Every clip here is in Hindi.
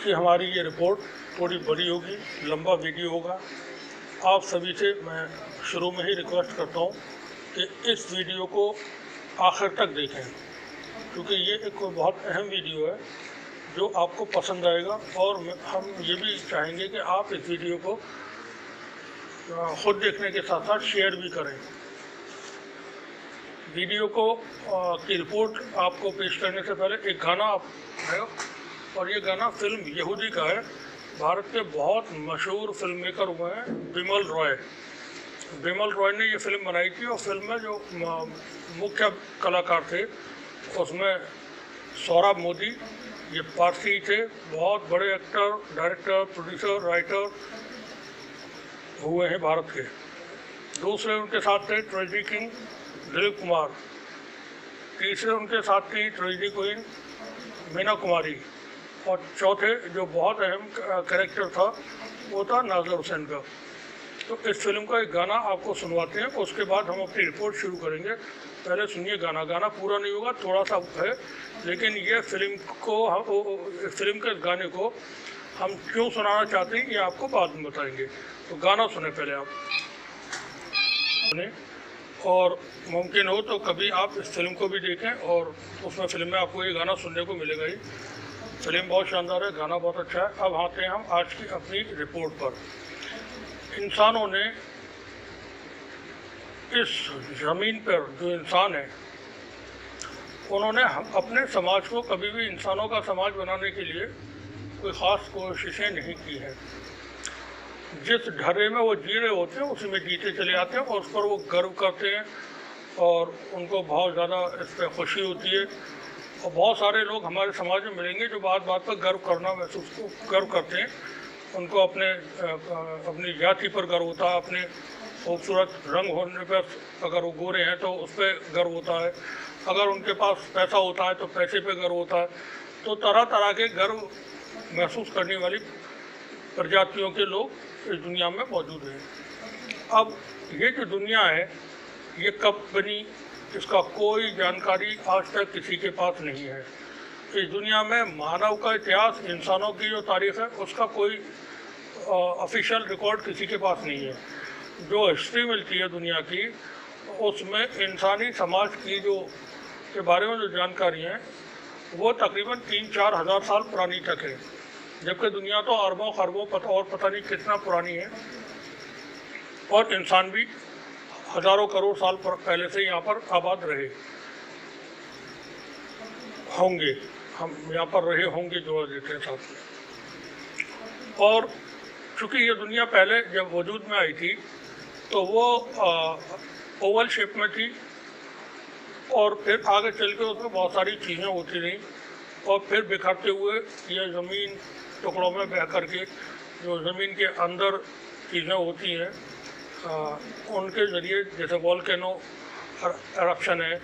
की हमारी ये रिपोर्ट थोड़ी बड़ी होगी, लंबा वीडियो होगा। आप सभी से मैं शुरू में ही रिक्वेस्ट करता हूँ कि इस वीडियो को आखिर तक देखें, क्योंकि ये एक बहुत अहम वीडियो है जो आपको पसंद आएगा। और हम ये भी चाहेंगे कि आप इस वीडियो को खुद देखने के साथ साथ शेयर भी करें। वीडियो को की रिपोर्ट आपको पेश करने से पहले एक गाना है, और ये गाना फिल्म यहूदी का है। भारत के बहुत मशहूर फिल्म मेकर हुए हैं बिमल रॉय। बिमल रॉय ने ये फिल्म बनाई थी, और फिल्म में जो मुख्य कलाकार थे उसमें सौरभ मोदी, ये पारसी थे, बहुत बड़े एक्टर, डायरेक्टर, प्रोड्यूसर, राइटर हुए हैं भारत के। दूसरे उनके साथ थे ट्रेजिडी किंग दिलीप कुमार। तीसरे उनके साथ थी ट्रेजिडी क्वीन मीना कुमारी। और चौथे जो बहुत अहम कैरेक्टर था वो था नाज़र हुसैन का। तो इस फिल्म का एक गाना आपको सुनवाते हैं, उसके बाद हम अपनी रिपोर्ट शुरू करेंगे। पहले सुनिए गाना। गाना पूरा नहीं होगा, थोड़ा सा है, लेकिन ये फिल्म के गाने को हम क्यों सुनाना चाहते हैं ये आपको बाद में बताएंगे। तो गाना सुने पहले आप, और मुमकिन हो तो कभी आप इस फिल्म को भी देखें, और उसमें फिल्म में आपको ये गाना सुनने को मिलेगा ही। फिल्म बहुत शानदार है, गाना बहुत अच्छा है। अब आते हैं हम आज की अपनी रिपोर्ट पर। इंसानों ने इस ज़मीन पर जो इंसान है, उन्होंने हम अपने समाज को कभी भी इंसानों का समाज बनाने के लिए कोई ख़ास कोशिशें नहीं की हैं। जिस ढर्रे में वो जी रहे होते हैं उसी में जीते चले आते हैं, और उस पर वो गर्व करते हैं, और उनको बहुत ज़्यादा इस पर खुशी होती है। और बहुत सारे लोग हमारे समाज में मिलेंगे जो बात बात पर गर्व करते हैं। उनको अपनी जाति पर गर्व होता है, अपने खूबसूरत रंग होने पर, अगर वो गोरे हैं तो उस पर गर्व होता है, अगर उनके पास पैसा होता है तो पैसे पे गर्व होता है। तो तरह तरह के गर्व महसूस करने वाली प्रजातियों के लोग इस दुनिया में मौजूद हैं। अब ये जो दुनिया है ये कब बनी, इसका कोई जानकारी आज तक किसी के पास नहीं है। इस दुनिया में मानव का इतिहास, इंसानों की जो तारीख़ है, उसका कोई ऑफिशियल रिकॉर्ड किसी के पास नहीं है। जो हिस्ट्री मिलती है दुनिया की, उसमें इंसानी समाज की के बारे में जो जानकारी है वो तकरीबन 3-4 हज़ार साल पुरानी तक है, जबकि दुनिया तो अरबों खरबों और पता नहीं कितना पुरानी है। और इंसान भी हज़ारों करोड़ साल पहले से यहाँ पर आबाद रहे होंगे, हम यहाँ पर रहे होंगे जोड़ देते हैं साथ में। और चूँकि ये दुनिया पहले जब वजूद में आई थी तो वो ओवल शेप में थी, और फिर आगे चल के उसमें बहुत सारी चीज़ें होती रहीं, और फिर बिखरते हुए ये ज़मीन टुकड़ों में बह करके जो ज़मीन के अंदर चीज़ें होती हैं उनके ज़रिए, जैसे वॉल्केनो एरप्शन है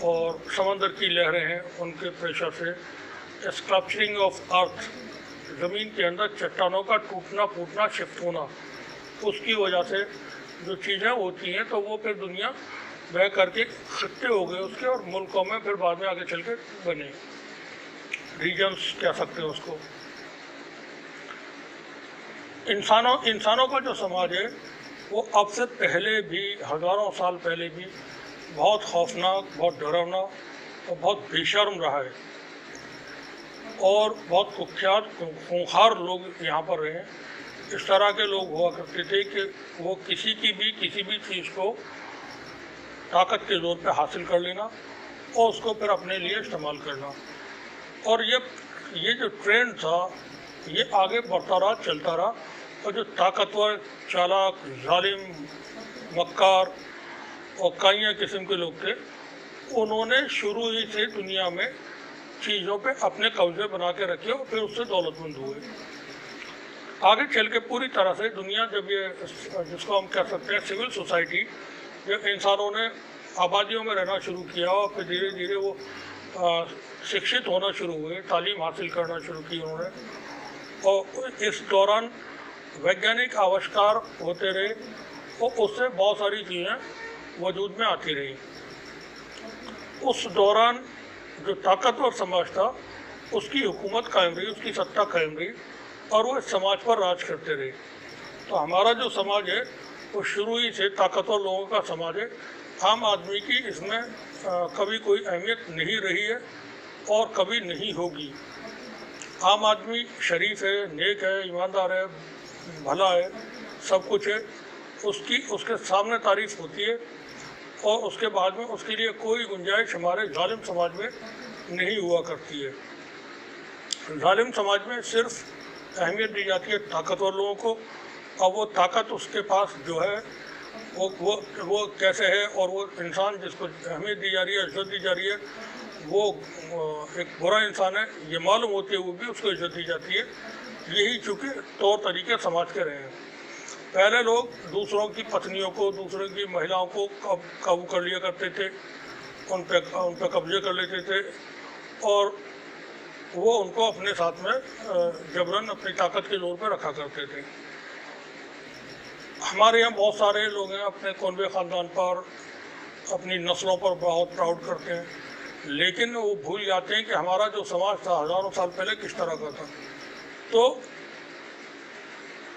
और समंदर की लहरें हैं, उनके प्रेशर से स्कल्पचरिंग ऑफ अर्थ, ज़मीन के अंदर चट्टानों का टूटना फूटना, शिफ्ट होना, उसकी वजह से जो चीज़ें होती हैं तो वो फिर दुनिया बह करके खत्ते हो गए उसके, और मुल्कों में फिर बाद में आगे चल के बने, रीजन्स कह सकते हैं उसको। इंसानों का जो समाज है वो अब से पहले भी, हज़ारों साल पहले भी बहुत खौफनाक, बहुत डरावना और बहुत बेशर्म रहा है, और बहुत कुख्यात खूंखार लोग यहाँ पर रहे। इस तरह के लोग हुआ करते थे कि वो किसी भी चीज़ को ताकत के जोर पे हासिल कर लेना और उसको फिर अपने लिए इस्तेमाल करना। और ये जो ट्रेंड था ये आगे बढ़ता रहा, चलता रहा, और जो ताकतवर, चालाक, जालिम, मक्कार और कई किस्म के लोग थे, उन्होंने शुरू ही से दुनिया में चीज़ों पे अपने कब्जे बना के रखे और फिर उससे दौलतमंद हुए। आगे चल के पूरी तरह से दुनिया, जब ये जिसको हम कह सकते हैं सिविल सोसाइटी, जब इंसानों ने आबादियों में रहना शुरू किया और फिर धीरे धीरे वो शिक्षित होना शुरू हुए, तालीम हासिल करना शुरू की उन्होंने, और इस दौरान वैज्ञानिक आविष्कार होते रहे और उससे बहुत सारी चीज़ें वजूद में आती रही। उस दौरान जो ताकतवर समाज था उसकी हुकूमत कायम रही, उसकी सत्ता कायम रही और वो इस समाज पर राज करते रहे। तो हमारा जो समाज है वो शुरू ही से ताकतवर लोगों का समाज है। आम आदमी की इसमें कभी कोई अहमियत नहीं रही है और कभी नहीं होगी। आम आदमी शरीफ है, नेक है, ईमानदार है, भला है, सब कुछ है, उसके सामने तारीफ होती है और उसके बाद में उसके लिए कोई गुंजाइश हमारे जालिम समाज में नहीं हुआ करती है। जालिम समाज में सिर्फ अहमियत दी जाती है ताकतवर लोगों को, और वो ताकत उसके पास जो है वो कैसे है और वो इंसान जिसको अहमियत दी जा रही है, इज्जत दी जा रही है, वो एक बुरा इंसान है ये मालूम होते हुए भी उसको इज्जत दी जाती है। यही चूँकि तौर तरीके समाज के रहे हैं। पहले लोग दूसरों की पत्नियों को, दूसरों की महिलाओं को काबू कर लिया करते थे, उन पे कब्जे कर लेते थे और वो उनको अपने साथ में जबरन अपनी ताकत के जोर पर रखा करते थे। हमारे यहाँ बहुत सारे लोग हैं अपने कौनवे ख़ानदान पर, अपनी नस्लों पर बहुत प्राउड करते हैं, लेकिन वो भूल जाते हैं कि हमारा जो समाज था हज़ारों साल पहले किस तरह का था। तो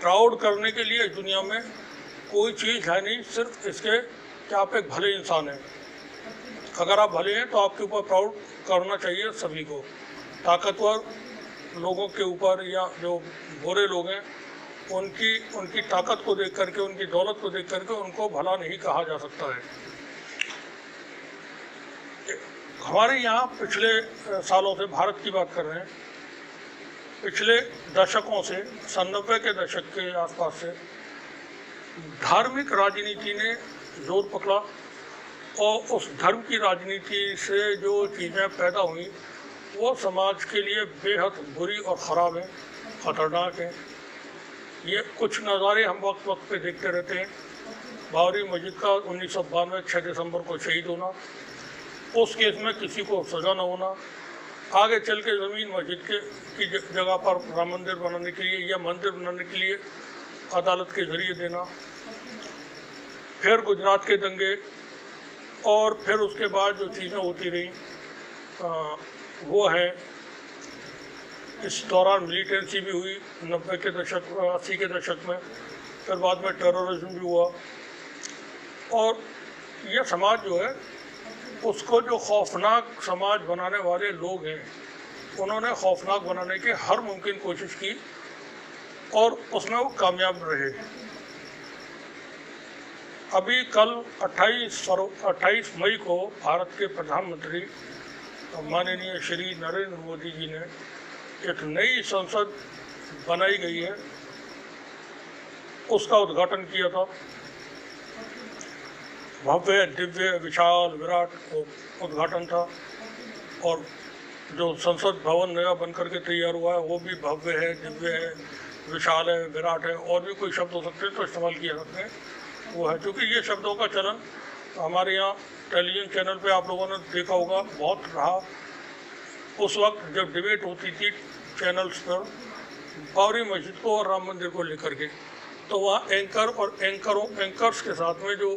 प्राउड करने के लिए दुनिया में कोई चीज़ है नहीं, सिर्फ इसके कि आप एक भले इंसान हैं। अगर आप भले हैं तो आपके ऊपर प्राउड करना चाहिए सभी को। ताकतवर लोगों के ऊपर या जो बुरे लोग हैं उनकी ताकत को देख करके, उनकी दौलत को देख करके उनको भला नहीं कहा जा सकता है। हमारे यहाँ पिछले सालों से, भारत की बात कर रहे हैं, पिछले दशकों से, 90 के दशक के आसपास से धार्मिक राजनीति ने जोर पकड़ा और उस धर्म की राजनीति से जो चीज़ें पैदा हुई वो समाज के लिए बेहद बुरी और ख़राब है, ख़तरनाक है। ये कुछ नज़ारे हम वक्त वक्त पे देखते रहते हैं। बाबरी मस्जिद का 1992 6 दिसंबर को शहीद होना, उस केस में किसी को सज़ा न होना, आगे चल के ज़मीन मस्जिद की जगह पर राम मंदिर बनाने के लिए या मंदिर बनाने के लिए अदालत के ज़रिए देना, फिर गुजरात के दंगे और फिर उसके बाद जो चीज़ें होती रहीं वो है। इस दौरान मिलिटेंसी भी हुई 90 के दशक, 80 के दशक में, फिर बाद में टेररिज्म भी हुआ। और ये समाज जो है उसको जो खौफनाक समाज बनाने वाले लोग हैं उन्होंने खौफनाक बनाने की हर मुमकिन कोशिश की और उसमें वो कामयाब रहे। अभी कल 28 मई को भारत के प्रधानमंत्री माननीय श्री नरेंद्र मोदी जी ने एक नई संसद बनाई गई है उसका उद्घाटन किया था। भव्य, दिव्य, विशाल, विराट उद्घाटन था और जो संसद भवन नया बनकर के तैयार हुआ है वो भी भव्य है, दिव्य है, विशाल है, विराट है, और भी कोई शब्द हो सकते हैं तो इस्तेमाल किया सकते हैं वो है। क्योंकि ये शब्दों का चलन हमारे यहाँ टेलीविज़न चैनल पे आप लोगों ने देखा होगा बहुत रहा। उस वक्त जब डिबेट होती थी चैनल्स पर बाबरी मस्जिद को और राम मंदिर को लेकर के, तो वहाँ एंकर और एंकर्स के साथ में जो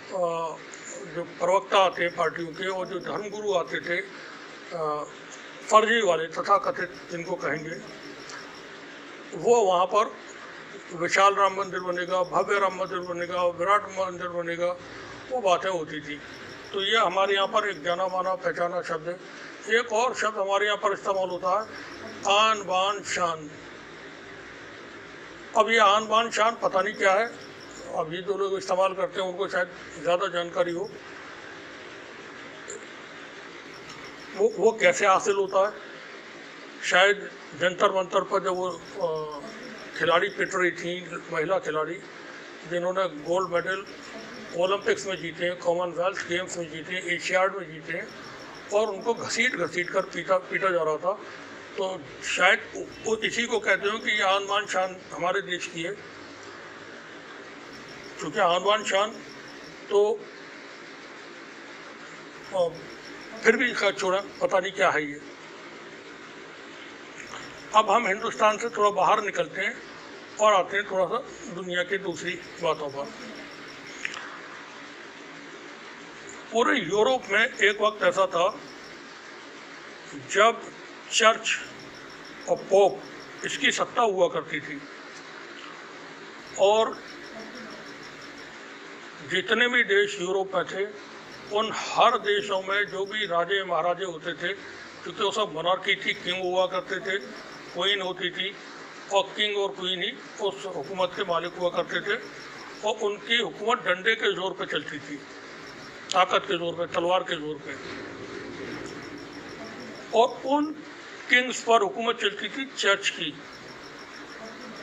प्रवक्ता आते हैं पार्टियों के और जो धर्मगुरु आते थे, फर्जी वाले तथाकथित जिनको कहेंगे, वो वहाँ पर विशाल राम मंदिर बनेगा, भव्य राम मंदिर बनेगा, विराट मंदिर बनेगा, वो बातें होती थी। तो ये हमारे यहाँ पर एक जाना माना पहचाना शब्द है। एक और शब्द हमारे यहाँ पर इस्तेमाल होता है, आन बान शान। अब ये आन बान शान पता नहीं क्या है, अब ये जो लोग इस्तेमाल करते हैं उनको शायद ज़्यादा जानकारी हो। वो कैसे हासिल होता है? शायद जंतर मंतर पर जब वो खिलाड़ी पिट रही थी, महिला खिलाड़ी जिन्होंने गोल्ड मेडल ओलंपिक्स में जीते हैं, कॉमनवेल्थ गेम्स में जीते हैं, एशियाड में जीते हैं, और उनको घसीट कर पीटा जा रहा था। तो शायद वो इसी को कहते हो कि ये आन बान शान हमारे देश की है। क्योंकि आन बान शान तो फिर भी छोड़ा, पता नहीं क्या है ये। अब हम हिंदुस्तान से थोड़ा बाहर निकलते हैं और आते हैं थोड़ा सा दुनिया की दूसरी बातों पर। पूरे यूरोप में एक वक्त ऐसा था जब चर्च और पोप, इसकी सत्ता हुआ करती थी। और जितने भी देश यूरोप में थे, उन हर देशों में जो भी राजे महाराजे होते थे, क्योंकि वो सब मोनार्की थी, किंग हुआ करते थे, क्वीन होती थी, और किंग और क्वीन ही उस हुकूमत के मालिक हुआ करते थे। और उनकी हुकूमत डंडे के जोर पे चलती थी, ताकत के जोर पे, तलवार के जोर पे। और उन किंग्स पर हुकूमत चलती थी चर्च की,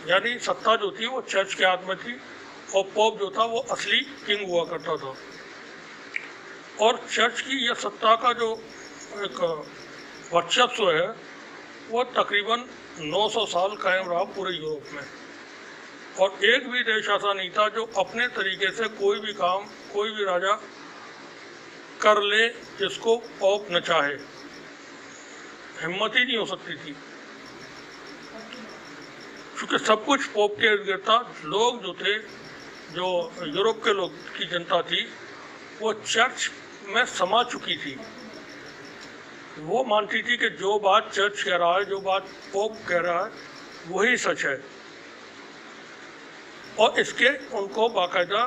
यानी सत्ता जो थी वो चर्च के हाथ में थी, और पोप जो था वो असली किंग हुआ करता था। और चर्च की यह सत्ता का जो एक वर्चस्व है वो तकरीबन 900 साल कायम रहा पूरे यूरोप में। और एक भी देश ऐसा नहीं था जो अपने तरीके से कोई भी काम, कोई भी राजा कर ले जिसको पोप न चाहे, हिम्मत ही नहीं हो सकती थी, क्योंकि सब कुछ पोप के इर्द गिर्द था। लोग जो थे, जो यूरोप के लोग की जनता थी, वो चर्च में समा चुकी थी। वो मानती थी कि जो बात चर्च कह रहा है, जो बात पोप कह रहा है, वही सच है। और इसके उनको बाकायदा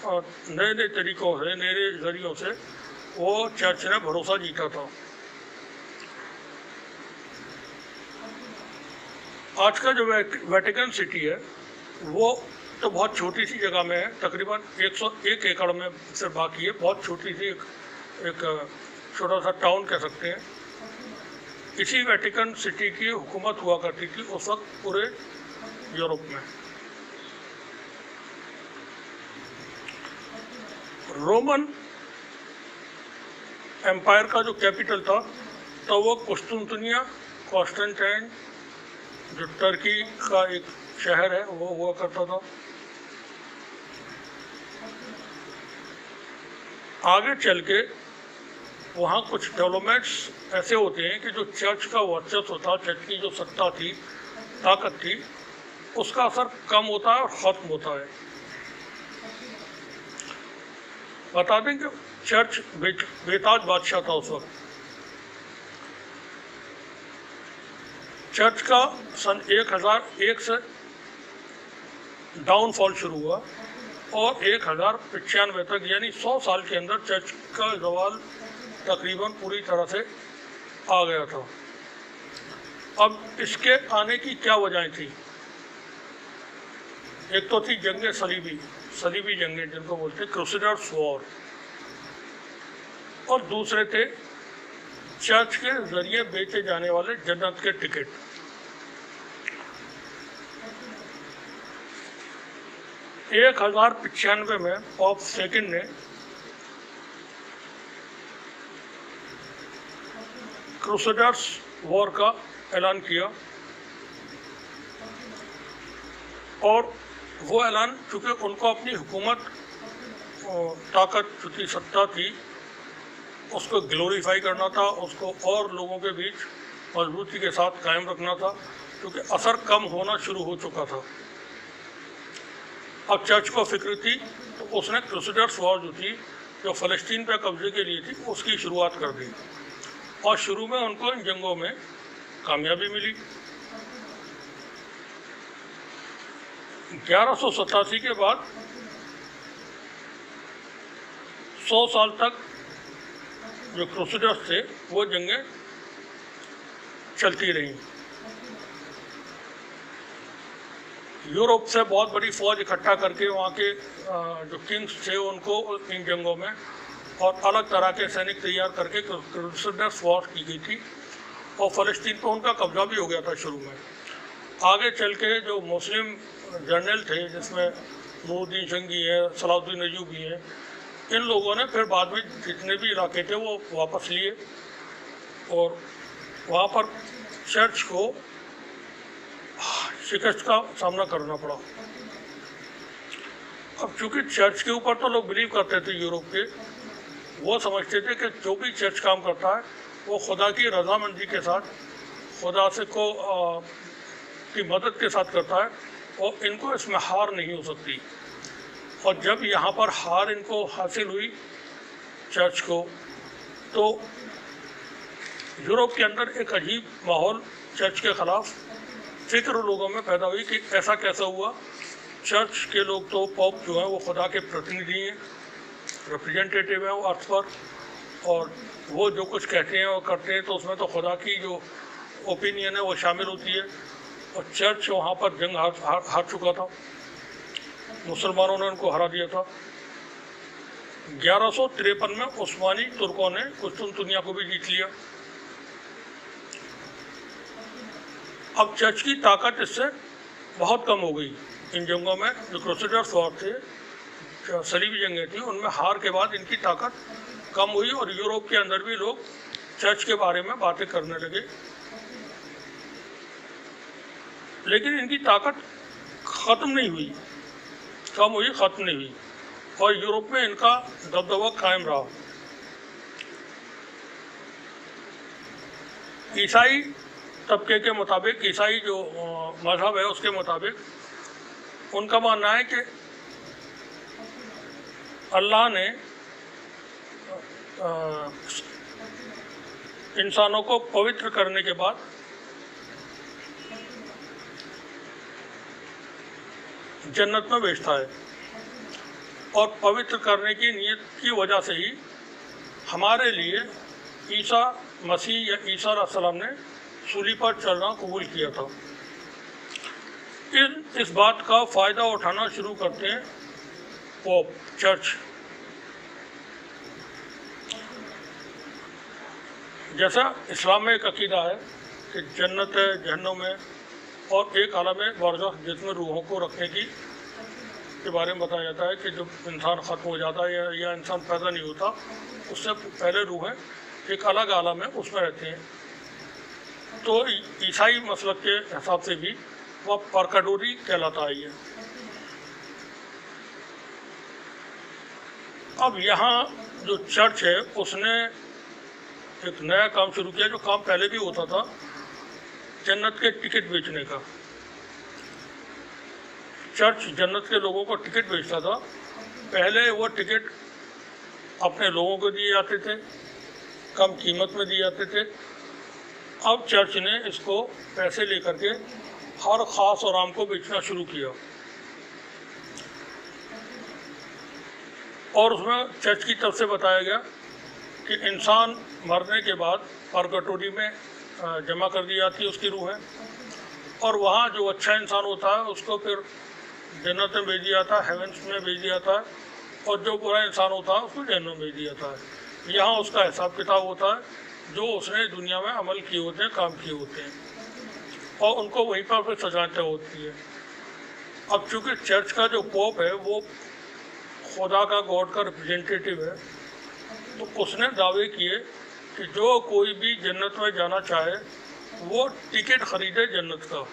नए नए तरीक़ों से, नए जरियों से वो चर्च ने भरोसा जीता था। आज का जो वेटिकन सिटी है वो तो बहुत छोटी सी जगह में है, तकरीबन 101 एकड़ में से बाकी है, बहुत छोटी सी एक छोटा सा टाउन कह सकते हैं। इसी वेटिकन सिटी की हुकूमत हुआ करती थी उस वक्त पूरे यूरोप में। रोमन एम्पायर का जो कैपिटल था तो वो कुस्तुनतुनिया, कॉन्स्टेंटाइन, जो टर्की का एक शहर है, वो हुआ करता था। आगे चल के वहाँ कुछ डेवलपमेंट्स ऐसे होते हैं कि जो चर्च का वर्चस्व था, चर्च की जो सत्ता थी, ताकत थी, उसका असर कम होता है और ख़त्म होता है। बता दें कि चर्च बेताज बादशाह था उस वक्त। चर्च का सन 1001 से डाउनफॉल शुरू हुआ और 1095 तक, यानी 100 साल के अंदर चर्च का ज़वाल तकरीबन पूरी तरह से आ गया था। अब इसके आने की क्या वजहें थी? एक तो थी जंगे सलीबी जंगें जिनको बोलते क्रूसेडर्स वॉर, और दूसरे थे चर्च के जरिए बेचे जाने वाले जन्नत के टिकट। एक 1095 में पॉप सेकंड ने क्रूसेडर्स वॉर का ऐलान किया, और वो ऐलान चूँकि उनको अपनी हुकूमत, ताकत जो थी, सत्ता थी, उसको ग्लोरीफाई करना था, उसको और लोगों के बीच मजबूती के साथ कायम रखना था, क्योंकि असर कम होना शुरू हो चुका था। अब चर्च को फिक्र थी तो उसने क्रूसेडर्स वॉर जो थी, जो फ़लस्तीन पे कब्जे के लिए थी, उसकी शुरुआत कर दी, और शुरू में उनको इन जंगों में कामयाबी मिली। 1187 के बाद 100 साल तक जो क्रूसेडर्स थे वो जंगें चलती रहीं। यूरोप से बहुत बड़ी फ़ौज इकट्ठा करके वहाँ के जो किंग्स थे उनको इन जंगों में, और अलग तरह के सैनिक तैयार करके क्रूसेडर्स वॉर की गई थी, और फ़लस्तीन पर उनका कब्जा भी हो गया था शुरू में। आगे चल के जो मुस्लिम जनरल थे, जिसमें नूरुद्दीन जंगी है, सलाहुद्दीन अय्यूबी हैं, इन लोगों ने फिर बाद में जितने भी इलाके थे वो वापस लिए, और वहाँ पर चर्च को शिकस्त का सामना करना पड़ा। अब चूँकि चर्च के ऊपर तो लोग बिलीव करते थे यूरोप के, वो समझते थे कि जो भी चर्च काम करता है वो खुदा की रजामंदी के साथ, खुदा से को की मदद के साथ करता है, और इनको इसमें हार नहीं हो सकती। और जब यहाँ पर हार इनको हासिल हुई चर्च को, तो यूरोप के अंदर एक अजीब माहौल चर्च के ख़िलाफ़ फिक्र लोगों में पैदा हुई कि ऐसा कैसा हुआ। चर्च के लोग तो पॉप जो है वो खुदा के प्रतिनिधि हैं, रिप्रेजेंटेटिव हैं वो अर्थ पर, और वो जो कुछ कहते हैं और करते हैं तो उसमें तो खुदा की जो ओपिनियन है वो शामिल होती है। और चर्च वहाँ पर जंग हार चुका था, मुसलमानों ने उनको हरा दिया था। 1153 में उस्मानी तुर्कों ने कुस्तुनतुनिया को भी जीत लिया। अब चर्च की ताकत इससे बहुत कम हो गई। इन जंगों में जो क्रूसेडर्स वॉर थे, सलीबी जंगें थी, उनमें हार के बाद इनकी ताकत कम हुई और यूरोप के अंदर भी लोग चर्च के बारे में बातें करने लगे। लेकिन इनकी ताकत ख़त्म नहीं हुई, कम हुई, ख़त्म नहीं हुई, और यूरोप में इनका दबदबा कायम रहा। ईसाई तबके के मुताबिक, ईसाई जो मज़हब है उसके मुताबिक उनका मानना है कि अल्लाह ने इंसानों को पवित्र करने के बाद जन्नत में भेजता है, और पवित्र करने की नीयत की वजह से ही हमारे लिए ईसा मसीह या ईसा अलैहिस्सलाम ने सूली पर चलना कबूल किया था। इस बात का फ़ायदा उठाना शुरू करते हैं पोप, चर्च। जैसा इस्लाम में एक अकीदा है कि जन्नत है, जहन्नुम है, और एक आलम बरज़ख जिसमें रूहों को रखने के बारे में बताया जाता है कि जब इंसान ख़त्म हो जाता है या इंसान पैदा नहीं होता, उससे पहले रूहें एक अलग आलम है उसमें रहते हैं। तो ईसाई मसलक के हिसाब से भी वह परकाडोरी कहलाता है ये। अब यहाँ जो चर्च है उसने एक नया काम शुरू किया, जो काम पहले भी होता था, जन्नत के टिकट बेचने का। चर्च जन्नत के लोगों को टिकट बेचता था। पहले वो टिकट अपने लोगों को दिए जाते थे, कम कीमत में दिए जाते थे। अब चर्च ने इसको पैसे लेकर के हर ख़ास और आम को बेचना शुरू किया, और उसमें चर्च की तरफ से बताया गया कि इंसान मरने के बाद परगटोरी में जमा कर दी जाती है उसकी रूहें, और वहाँ जो अच्छा इंसान होता है उसको फिर जन्नत में भेज दिया जाता है, हेवंस में भेज दिया जाता है, और जो बुरा इंसान होता है उसको जहन्नुम में भेज दिया जाता है। यहाँ उसका हिसाब किताब होता है जो उसने दुनिया में अमल किए होते हैं, काम किए होते हैं, और उनको वहीं पर फिर सजा तय होती है। अब चूँकि चर्च का जो पोप है वो खुदा का, गॉड का रिप्रेजेंटेटिव है, तो उसने दावे किए कि जो कोई भी जन्नत में जाना चाहे वो टिकट खरीदे जन्नत का,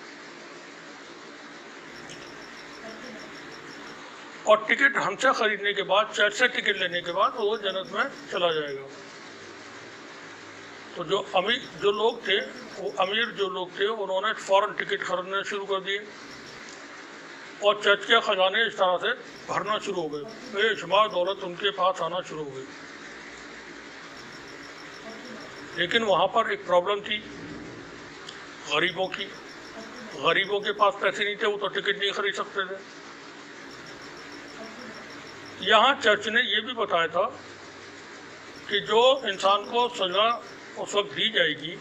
और टिकट हमसे ख़रीदने के बाद, चर्च से टिकट लेने के बाद वो जन्नत में चला जाएगा। तो जो लोग थे, वो अमीर जो लोग थे, उन्होंने फ़ौरन टिकट खरीदने शुरू कर दिए, और चर्च के ख़जाने इस तरह से भरना शुरू हो गए, बेशुमार दौलत उनके पास आना शुरू हो गई। लेकिन वहाँ पर एक प्रॉब्लम थी गरीबों की। गरीबों के पास पैसे नहीं थे, वो तो टिकट नहीं खरीद सकते थे। यहाँ चर्च ने ये भी बताया था कि जो इंसान को सज़ा उस वक्त दी जाएगी,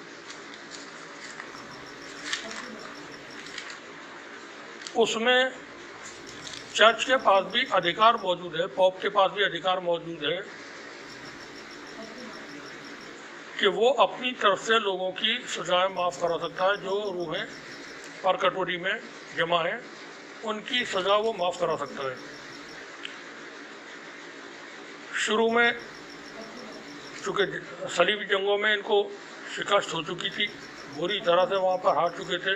उसमें चर्च के पास भी अधिकार मौजूद है, पोप के पास भी अधिकार मौजूद है कि वो अपनी तरफ से लोगों की सजाएं माफ़ करा सकता है। जो रूहें परकटोरी में जमा हैं उनकी सज़ा वो माफ़ करा सकता है। शुरू में चूँकि सलीबी जंगों में इनको शिकस्त हो चुकी थी, बुरी तरह से वहाँ पर हार चुके थे।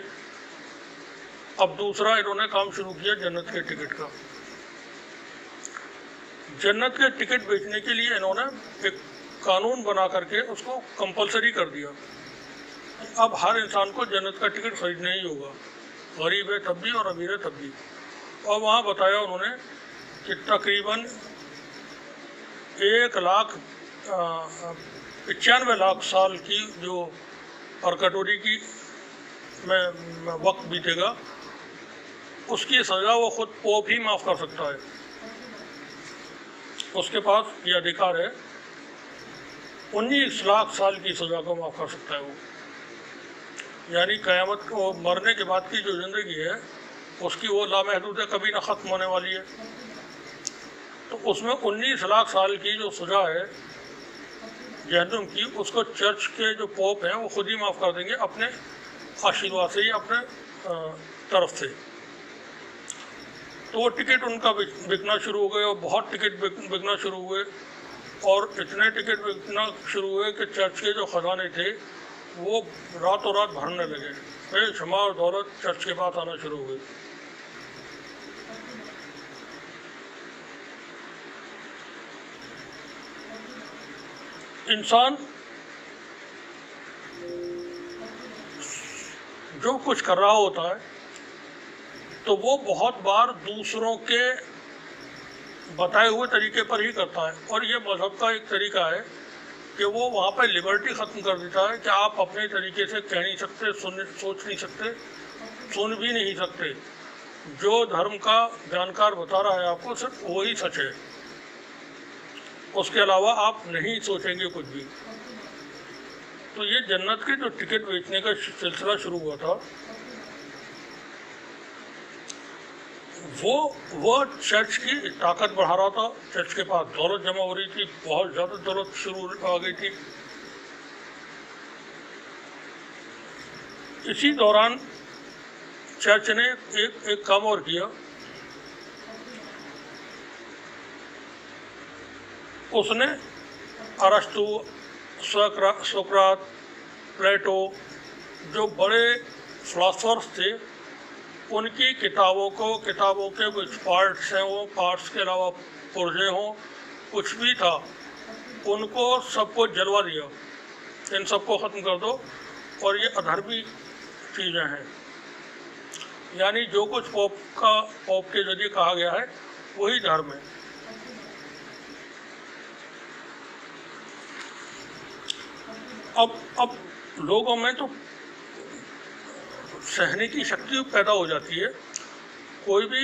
अब दूसरा इन्होंने काम शुरू किया जन्नत के टिकट का। जन्नत के टिकट बेचने के लिए इन्होंने एक कानून बना करके उसको कंपलसरी कर दिया। अब हर इंसान को जन्नत का टिकट खरीदना ही होगा, गरीब है तब भी और अमीर है तब भी। और वहाँ बताया उन्होंने कि तकरीबन 1,95,00,000 साल की जो परकटोरी की में वक्त बीतेगा, उसकी सज़ा वो खुद पोप ही माफ़ कर सकता है। उसके पास ये अधिकार है, 19 लाख साल की सज़ा को माफ़ कर सकता है वो। यानी क़यामत को मरने के बाद की जो ज़िंदगी है उसकी वो लामहदूद है, कभी ना ख़त्म होने वाली है। तो उसमें 19 लाख साल की जो सज़ा है जहन्नुम की, उसको चर्च के जो पोप हैं वो खुद ही माफ़ कर देंगे अपने आशीर्वाद से ही, अपने तरफ से। तो वो टिकट उनका बिकना शुरू हो गए और बहुत टिकट बिकना शुरू हुए और इतने टिकट बिकना शुरू हुए कि चर्च के जो ख़जाने थे वो रातों रात भरने लगे। बेशुमार दौलत चर्च के पास आना शुरू हुई। इंसान जो कुछ कर रहा होता है तो वो बहुत बार दूसरों के बताए हुए तरीके पर ही करता है, और ये मज़हब का एक तरीका है कि वो वहाँ पर लिबर्टी ख़त्म कर देता है कि आप अपने तरीके से कह नहीं सकते, सोच नहीं सकते, सुन भी नहीं सकते। जो धर्म का जानकार बता रहा है आपको सिर्फ वही सच है, उसके अलावा आप नहीं सोचेंगे कुछ भी। तो ये जन्नत के जो टिकट बेचने का सिलसिला शुरू हुआ था वो चर्च की ताकत बढ़ा रहा था। चर्च के पास दौलत जमा हो रही थी, बहुत ज़्यादा दौलत शुरू आ गई थी। इसी दौरान चर्च ने एक काम और किया। उसने अरस्तु, सोक्रात, प्लेटो, जो बड़े फिलासफर्स थे, उनकी किताबों के कुछ पार्ट्स हैं, वो पार्ट्स के अलावा पुर्जे हों, कुछ भी था, उनको सबको जलवा दिया। इन सबको ख़त्म कर दो और ये अधर्मी चीज़ें हैं। यानी जो कुछ पोप के जरिए कहा गया है वही धर्म है। अब लोगों में तो सहने की शक्ति पैदा हो जाती है। कोई भी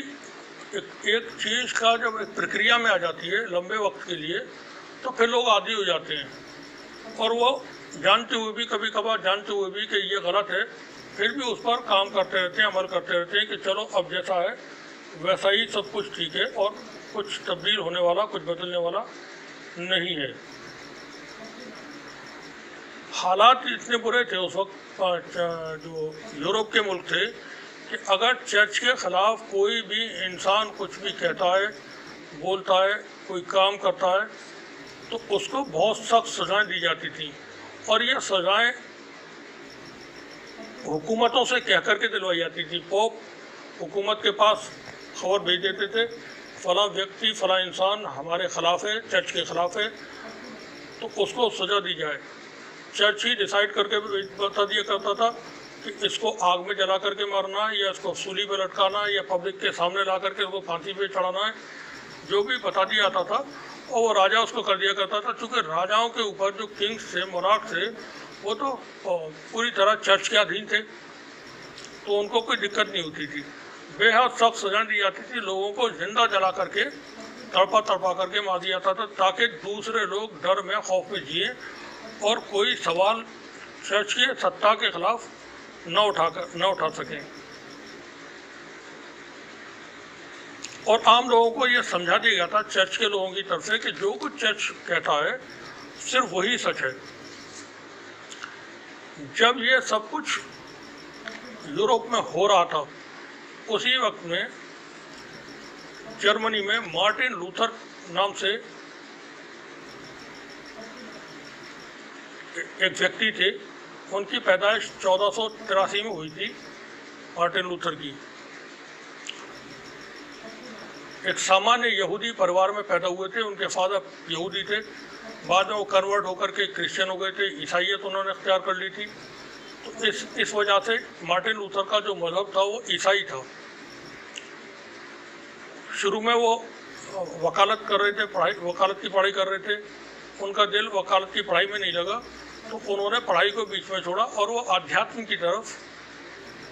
एक चीज़ का जब एक प्रक्रिया में आ जाती है लंबे वक्त के लिए, तो फिर लोग आदी हो जाते हैं और वो जानते हुए भी, कभी कभार जानते हुए भी कि ये गलत है, फिर भी उस पर काम करते रहते हैं, अमल करते रहते हैं कि चलो अब जैसा है वैसा ही सब कुछ ठीक है और कुछ तब्दील होने वाला, कुछ बदलने वाला नहीं है। हालात इतने बुरे थे उस वक्त जो यूरोप के मुल्क थे कि अगर चर्च के ख़िलाफ़ कोई भी इंसान कुछ भी कहता है, बोलता है, कोई काम करता है, तो उसको बहुत सख्त सज़ाएं दी जाती थी। और ये सज़ाएं हुकूमतों से कह कर के दिलवाई जाती थी। पोप हुकूमत के पास खबर भेज देते थे, फ़लाँ व्यक्ति, फ़लाँ इंसान हमारे ख़िलाफ़ है, चर्च के ख़िलाफ़ है, तो उसको सज़ा दी जाए। चर्च ही डिसाइड करके बता दिया करता था कि इसको आग में जला करके मारना है या इसको सूली पे लटकाना है या पब्लिक के सामने ला करके उसको फांसी पे चढ़ाना है, जो भी बता दिया जाता था और वो राजा उसको कर दिया करता था। चूँकि राजाओं के ऊपर जो किंग्स थे, मोनार्क थे, वो तो पूरी तरह चर्च के अधीन थे, तो उनको कोई दिक्कत नहीं होती थी। बेहद सख्त सजा दी जाती थी, लोगों को जिंदा जला करके तड़पा करके मार दिया जाता था ताकि दूसरे लोग डर में, खौफ में जिए और कोई सवाल चर्च की सत्ता के खिलाफ न उठा सकें। और आम लोगों को ये समझा दिया गया था चर्च के लोगों की तरफ से कि जो कुछ चर्च कहता है सिर्फ वही सच है। जब ये सब कुछ यूरोप में हो रहा था, उसी वक्त में जर्मनी में मार्टिन लूथर नाम से एक व्यक्ति थे। उनकी पैदाइश 1483 में हुई थी। मार्टिन लूथर की एक सामान्य यहूदी परिवार में पैदा हुए थे। उनके फादर यहूदी थे, बाद में वो कन्वर्ट होकर के क्रिश्चियन हो गए थे, ईसाइयत उन्होंने अख्तियार कर ली थी। तो इस वजह से मार्टिन लूथर का जो मज़हब था वो ईसाई था। शुरू में वो वकालत कर रहे थे, वकालत की पढ़ाई कर रहे थे। उनका दिल वकालत की पढ़ाई में नहीं लगा, तो उन्होंने पढ़ाई को बीच में छोड़ा और वो आध्यात्म की तरफ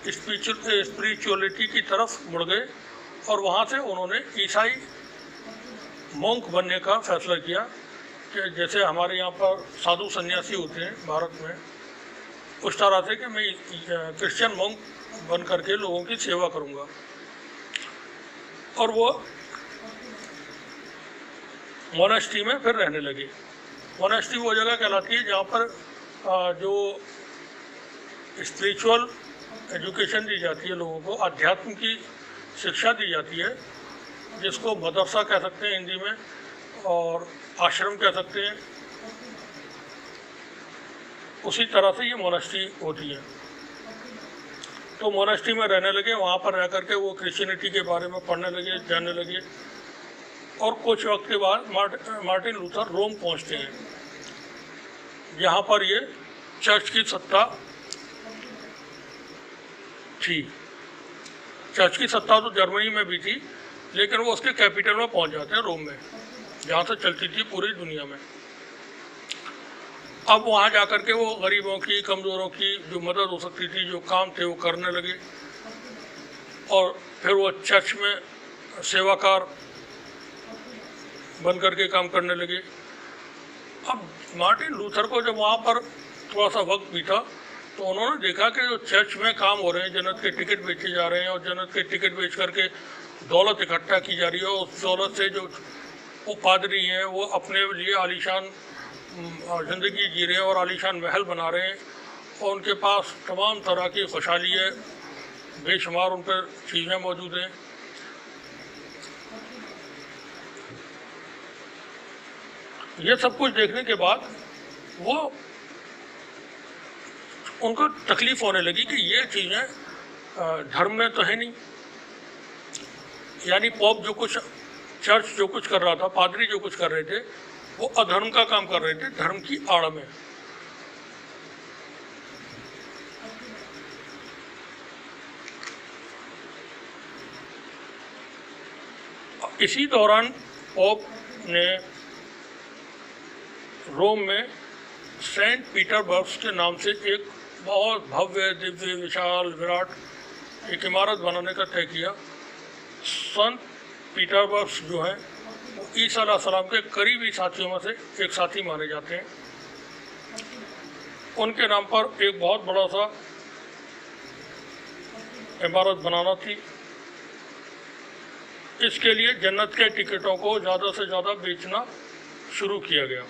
स्पिरिचुअलिटी की तरफ मुड़ गए और वहाँ से उन्होंने ईसाई मोंक बनने का फैसला किया कि जैसे हमारे यहाँ पर साधु सन्यासी होते हैं भारत में, उस तरह से कि मैं क्रिश्चियन मोंक बन करके लोगों की सेवा करूँगा। और वो मोनास्ट्री में फिर रहने लगे। मोनास्ट्री वो जगह कहलाती है जहाँ पर जो स्पिरिचुअल एजुकेशन दी जाती है, लोगों को अध्यात्म की शिक्षा दी जाती है, जिसको मदरसा कह सकते हैं हिंदी में और आश्रम कह सकते हैं। उसी तरह से ये मोनास्ट्री होती है। तो मोनास्ट्री में रहने लगे, वहाँ पर रह करके वो क्रिश्चियनिटी के बारे में पढ़ने लगे, जानने लगे। और कुछ वक्त के बाद मार्टिन लूथर रोम पहुँचते हैं, जहाँ पर ये चर्च की सत्ता थी। चर्च की सत्ता तो जर्मनी में भी थी, लेकिन वो उसके कैपिटल में पहुँच जाते हैं, रोम में, जहाँ से चलती थी पूरी दुनिया में। अब वहाँ जा कर के वो गरीबों की, कमज़ोरों की जो मदद हो सकती थी, जो काम थे, वो करने लगे। और फिर वो चर्च में सेवाकार बन करके काम करने लगे। अब मार्टिन लूथर को जब वहाँ पर थोड़ा सा वक्त बीता तो उन्होंने देखा कि जो चर्च में काम हो रहे हैं, जन्नत के टिकट बेचे जा रहे हैं और जन्नत के टिकट बेच करके दौलत इकट्ठा की जा रही है। उस दौलत से जो वो पादरी हैं वो अपने लिए आलीशान ज़िंदगी जी रहे हैं और आलीशान महल बना रहे हैं और उनके पास तमाम तरह की खुशहाली है, बेशुमार उन पर चीज़ें मौजूद हैं। ये सब कुछ देखने के बाद वो उनको तकलीफ होने लगी कि ये चीज़ें धर्म में तो है नहीं। यानी पॉप जो कुछ, चर्च जो कुछ कर रहा था, पादरी जो कुछ कर रहे थे, वो अधर्म का काम कर रहे थे, धर्म की आड़ में। इसी दौरान पॉप ने रोम में सेंट पीटरबर्ग के नाम से एक बहुत भव्य, दिव्य, विशाल, विराट एक इमारत बनाने का तय किया। संत पीटरबर्ग जो है वो ईसा अलैहिस्सलाम के करीबी साथियों में से एक साथी माने जाते हैं। उनके नाम पर एक बहुत बड़ा सा इमारत बनाना थी। इसके लिए जन्नत के टिकटों को ज़्यादा से ज़्यादा बेचना शुरू किया गया।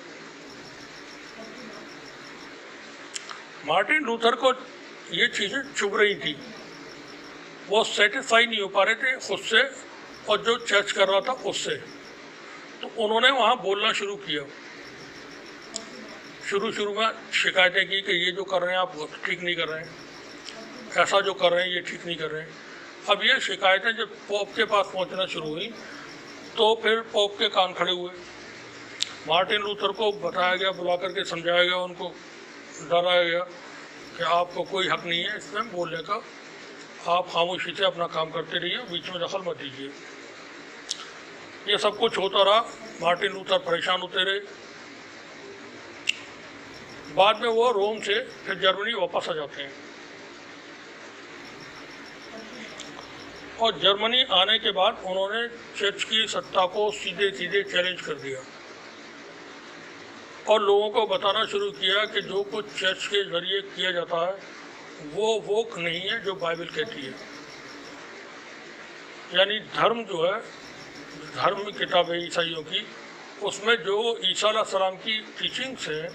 मार्टिन लूथर को ये चीज़ें चुभ रही थी, वो सेटिस्फाई नहीं हो पा रहे थे खुद से और जो चर्च कर रहा था उससे। तो उन्होंने वहाँ बोलना शुरू किया। शुरू में शिकायतें की कि ये जो कर रहे हैं आप ठीक नहीं कर रहे हैं, ऐसा जो कर रहे हैं ये ठीक नहीं कर रहे हैं। अब ये शिकायतें जब पोप के पास पहुँचना शुरू हुई तो फिर पोप के कान खड़े हुए। मार्टिन लूथर को बताया गया, बुला करके समझाया गया, उनको डराया गया कि आपको कोई हक नहीं है इसमें बोलने का, आप खामोशी से अपना काम करते रहिए, बीच में दखल मत दीजिए। ये सब कुछ होता रहा, मार्टिन लूथर परेशान होते रहे। बाद में वो रोम से फिर जर्मनी वापस आ जाते हैं और जर्मनी आने के बाद उन्होंने चर्च की सत्ता को सीधे सीधे चैलेंज कर दिया और लोगों को बताना शुरू किया कि जो कुछ चर्च के ज़रिए किया जाता है वो नहीं है जो बाइबल कहती है। यानी धर्म जो है, धर्म किताब है ईसाइयों की, उसमें जो ईसा अलैहिस्सलाम की टीचिंग्स हैं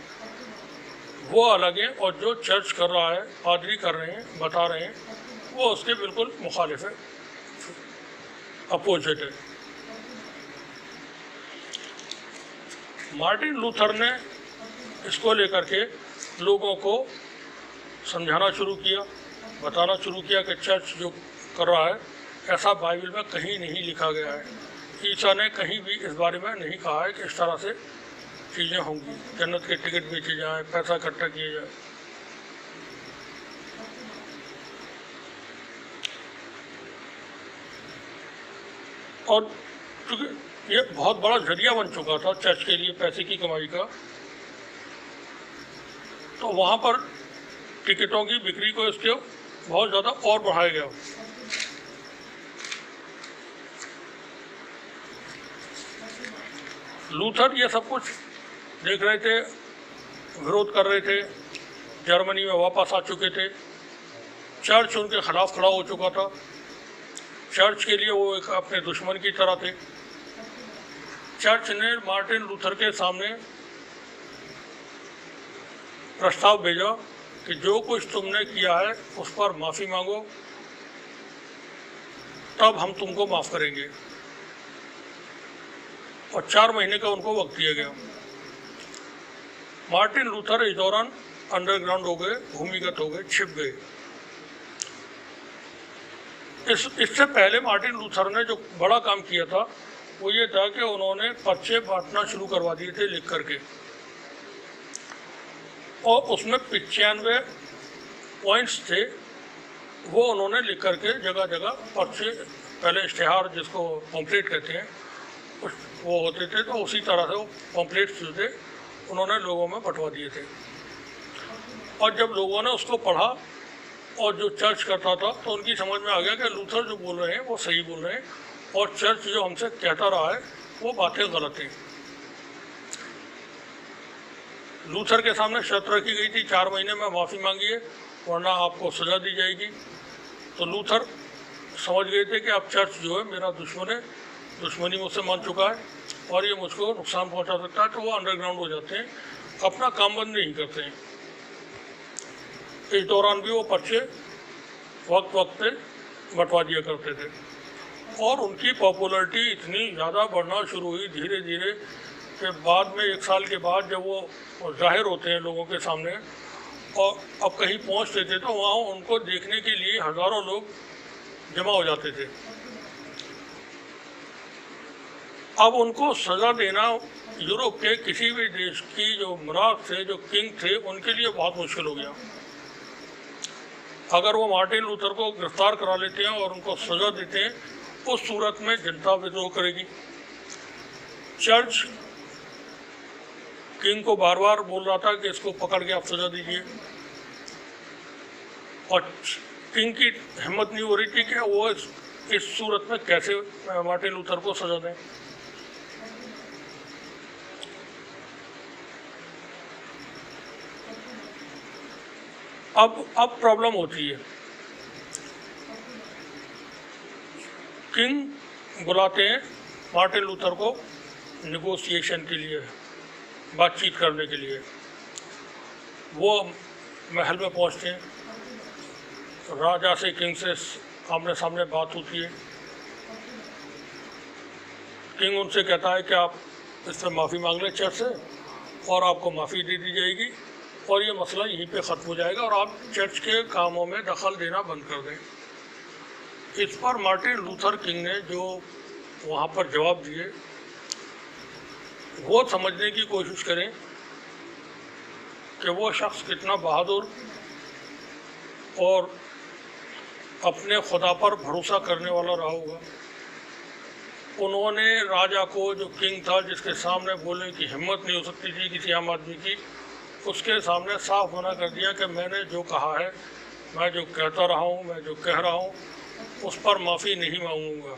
वो अलग है और जो चर्च कर रहा है, पादरी कर रहे हैं, बता रहे हैं, वो उसके बिल्कुल मुखालिफ है, अपोजिट है। मार्टिन लूथर ने इसको लेकर के लोगों को समझाना शुरू किया, बताना शुरू किया कि चर्च जो कर रहा है ऐसा बाइबल में कहीं नहीं लिखा गया है। ईसा ने कहीं भी इस बारे में नहीं कहा है कि इस तरह से चीज़ें होंगी, जन्नत के टिकट बेचे जाएं, पैसा इकट्ठा किया जाए। और चूँकि ये बहुत बड़ा जरिया बन चुका था चर्च के लिए पैसे की कमाई का, तो वहाँ पर टिकटों की बिक्री को इसके बहुत ज़्यादा और बढ़ाया गया। लूथर ये सब कुछ देख रहे थे, विरोध कर रहे थे, जर्मनी में वापस आ चुके थे, चर्च उनके खिलाफ खड़ा हो चुका था, चर्च के लिए वो एक अपने दुश्मन की तरह थे। चर्च ने मार्टिन लूथर के सामने प्रस्ताव भेजा कि जो कुछ तुमने किया है उस पर माफ़ी मांगो, तब हम तुमको माफ़ करेंगे। और 4 महीने का उनको वक्त दिया गया। मार्टिन लूथर इस दौरान अंडरग्राउंड हो गए, भूमिगत हो गए, छिप गए। इससे पहले मार्टिन लूथर ने जो बड़ा काम किया था वो ये था कि उन्होंने पर्चे बांटना शुरू करवा दिए थे लिख करके, और उसमें 95 पॉइंट्स थे, वो उन्होंने लिख करके जगह जगह पर्चे, पहले इश्तिहार जिसको पॉम्पलेट कहते हैं वो होते थे, तो उसी तरह से वो पॉम्पलेट्स जो थे उन्होंने लोगों में बंटवा दिए थे। और जब लोगों ने उसको पढ़ा और जो चर्च करता था तो उनकी समझ में आ गया कि लूथर जो बोल रहे हैं वो सही बोल रहे हैं और चर्च जो हमसे कहता रहा है वो बातें गलत हैं। लूथर के सामने शर्त रखी गई थी 4 महीने में माफ़ी मांगिए वरना आपको सज़ा दी जाएगी। तो लूथर समझ गए थे कि अब चर्च जो है मेरा दुश्मन है, दुश्मनी मुझसे मान चुका है और ये मुझको नुकसान पहुंचा सकता है, तो वो अंडरग्राउंड हो जाते हैं, अपना काम बंद नहीं करते हैं। इस दौरान भी वो पर्चे वक्त वक्त पे बंटवा दिया करते थे और उनकी पॉपुलैरिटी इतनी ज़्यादा बढ़ना शुरू हुई धीरे धीरे कि बाद में 1 साल के बाद जब वो जाहिर होते हैं लोगों के सामने और अब कहीं पहुंचते थे तो वहाँ उनको देखने के लिए हज़ारों लोग जमा हो जाते थे। अब उनको सज़ा देना यूरोप के किसी भी देश की जो मुराद थे, जो किंग थे, उनके लिए बहुत मुश्किल हो गया। अगर वो मार्टिन लूथर को गिरफ्तार करा लेते हैं और उनको सज़ा देते हैं, उस सूरत में जनता विद्रोह करेगी। चर्च किंग को बार बार बोल रहा था कि इसको पकड़ के आप सज़ा दीजिए और किंग की हिम्मत नहीं हो रही थी कि वो इस सूरत में कैसे मार्टिन लूथर को सज़ा दें। अब प्रॉब्लम होती है। किंग बुलाते हैं मार्टिन लूथर को नेगोशिएशन के लिए, बातचीत करने के लिए। वो महल में पहुंचते हैं, राजा से, किंग से आमने सामने बात होती है। किंग उनसे कहता है कि आप इससे माफ़ी मांग लें चर्च से और आपको माफ़ी दे दी जाएगी और ये मसला यहीं पे ख़त्म हो जाएगा और आप चर्च के कामों में दखल देना बंद कर दें। इस पर मार्टिन लूथर किंग ने जो वहाँ पर जवाब दिए वो समझने की कोशिश करें कि वो शख्स कितना बहादुर और अपने खुदा पर भरोसा करने वाला रहा होगा। उन्होंने राजा को, जो किंग था जिसके सामने बोलने की हिम्मत नहीं हो सकती थी किसी आम आदमी की, उसके सामने साफ मना कर दिया कि मैंने जो कहा है, मैं जो कहता रहा हूँ, मैं जो कह रहा हूँ, उस पर माफ़ी नहीं मांगूंगा।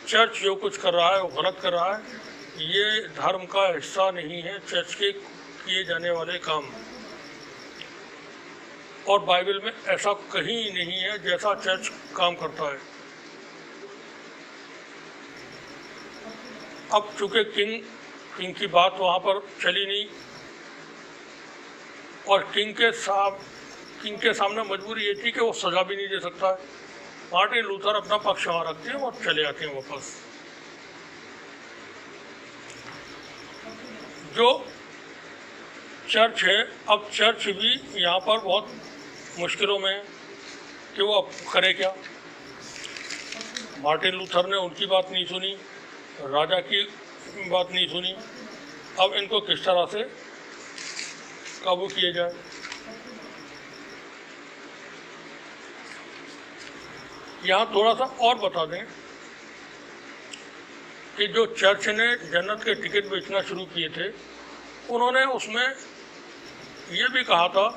चर्च जो कुछ कर रहा है वो गलत कर रहा है, ये धर्म का हिस्सा नहीं है चर्च के किए जाने वाले काम, और बाइबल में ऐसा कहीं नहीं है जैसा चर्च काम करता है। अब चूँकि किंग की बात वहाँ पर चली नहीं और किंग के सामने मजबूरी ये थी कि वो सज़ा भी नहीं दे सकता है। मार्टिन लूथर अपना पक्ष वहाँ रखते हैं और चले आते हैं वापस। जो चर्च है, अब चर्च भी यहाँ पर बहुत मुश्किलों में है कि वो अब करे क्या। मार्टिन लूथर ने उनकी बात नहीं सुनी, राजा की बात नहीं सुनी, अब इनको किस तरह से काबू किया जाए। यहाँ थोड़ा सा और बता दें कि जो चर्च ने जन्नत के टिकट बेचना शुरू किए थे, उन्होंने उसमें ये भी कहा था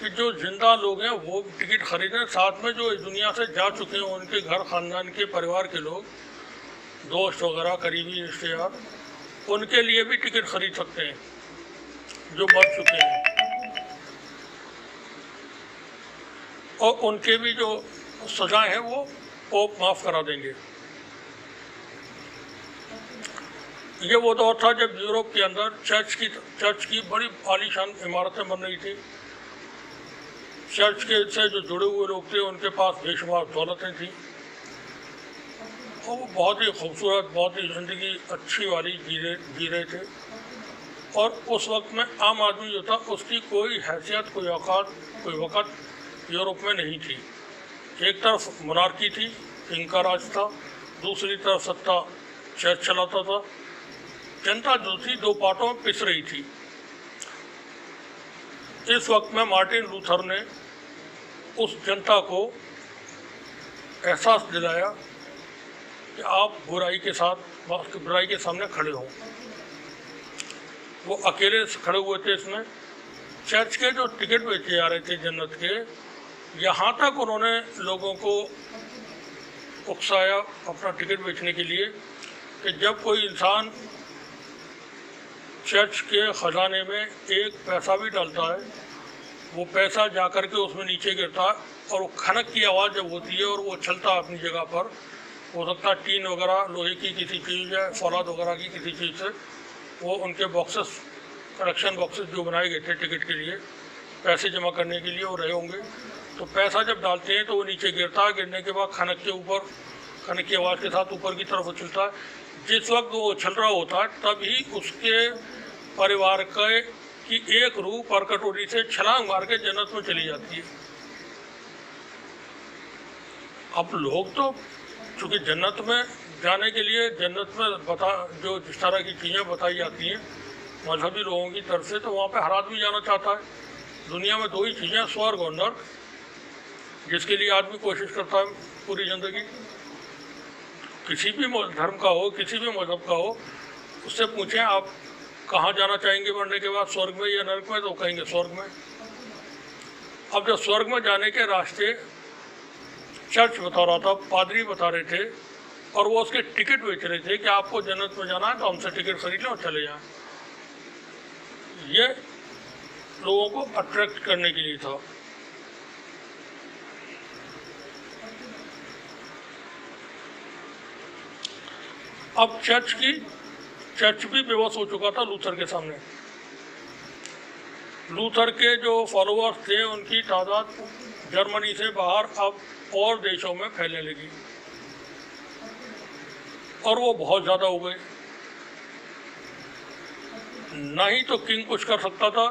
कि जो जिंदा लोग हैं वो टिकट खरीदें, साथ में जो इस दुनिया से जा चुके हैं उनके घर खानदान के परिवार के लोग, दोस्त वगैरह, करीबी रिश्तेदार, उनके लिए भी टिकट खरीद सकते हैं जो मर चुके हैं, और उनके भी जो सजाएं हैं वो पोप माफ़ करा देंगे। ये वो दौर था जब यूरोप के अंदर चर्च की बड़ी आलीशान इमारतें बन रही थी। चर्च के से जो जुड़े हुए लोग थे उनके पास बेशुमार दौलतें थी और वो बहुत ही खूबसूरत, बहुत ही ज़िंदगी अच्छी वाली जी रहे थे। और उस वक्त में आम आदमी जो था उसकी कोई हैसियत, कोई औकात, कोई वक़्त यूरोप में नहीं थी। एक तरफ मोनार्की थी, किंग का राज था, दूसरी तरफ सत्ता चर्च चलाता था। जनता जो थी दो पार्टों में पिस रही थी। इस वक्त में मार्टिन लूथर ने उस जनता को एहसास दिलाया कि आप बुराई के सामने खड़े हो। वो अकेले खड़े हुए थे इसमें। चर्च के जो टिकट बेचे जा रहे थे जन्नत के, यहाँ तक उन्होंने लोगों को उकसाया अपना टिकट बेचने के लिए कि जब कोई इंसान चर्च के ख़जाने में एक पैसा भी डालता है, वो पैसा जा कर के उसमें नीचे गिरता है और वो खनक की आवाज़ जब होती है और वो चलता है अपनी जगह पर, हो सकता है टीन वगैरह, लोहे की किसी चीज़ या फौलाद वगैरह की किसी चीज़ से, वो उनके बॉक्सेस, कलेक्शन बॉक्सेस जो बनाए गए थे टिकट के लिए, पैसे जमा करने के लिए वो रहे होंगे। तो पैसा जब डालते हैं तो वो नीचे गिरता है, गिरने के बाद खनक के ऊपर, खनक की आवाज़ के साथ ऊपर की तरफ उछलता है। जिस वक्त वो उछल रहा होता है तभी उसके परिवार की एक रूह परकटोरी से छलांग मार के जन्नत में चली जाती है। अब लोग तो चूँकि जन्नत में जाने के लिए, जन्नत में जो जिस तरह की चीज़ें बताई जाती हैं मजहबी लोगों की तरफ से, तो वहाँ पे हर आदमी जाना चाहता है। दुनिया में दो ही चीज़ें, स्वर्ग और नर्क, जिसके लिए आदमी कोशिश करता है पूरी ज़िंदगी। किसी भी धर्म का हो, किसी भी मजहब का हो, उससे पूछें आप कहाँ जाना चाहेंगे मरने के बाद, स्वर्ग में या नरक में, तो कहेंगे स्वर्ग में। अब जब स्वर्ग में जाने के रास्ते चर्च बता रहा था, पादरी बता रहे थे, और वो उसके टिकट बेच रहे थे कि आपको जन्नत में जाना है तो हमसे टिकट खरीद लें और चले जाएं। ये लोगों को अट्रैक्ट करने के लिए था। अब चर्च भी बेबस हो चुका था लूथर के सामने। लूथर के जो फॉलोअर्स थे उनकी तादाद जर्मनी से बाहर अब और देशों में फैलने लगी और वो बहुत ज़्यादा हो गए। ना ही तो किंग कुछ कर सकता था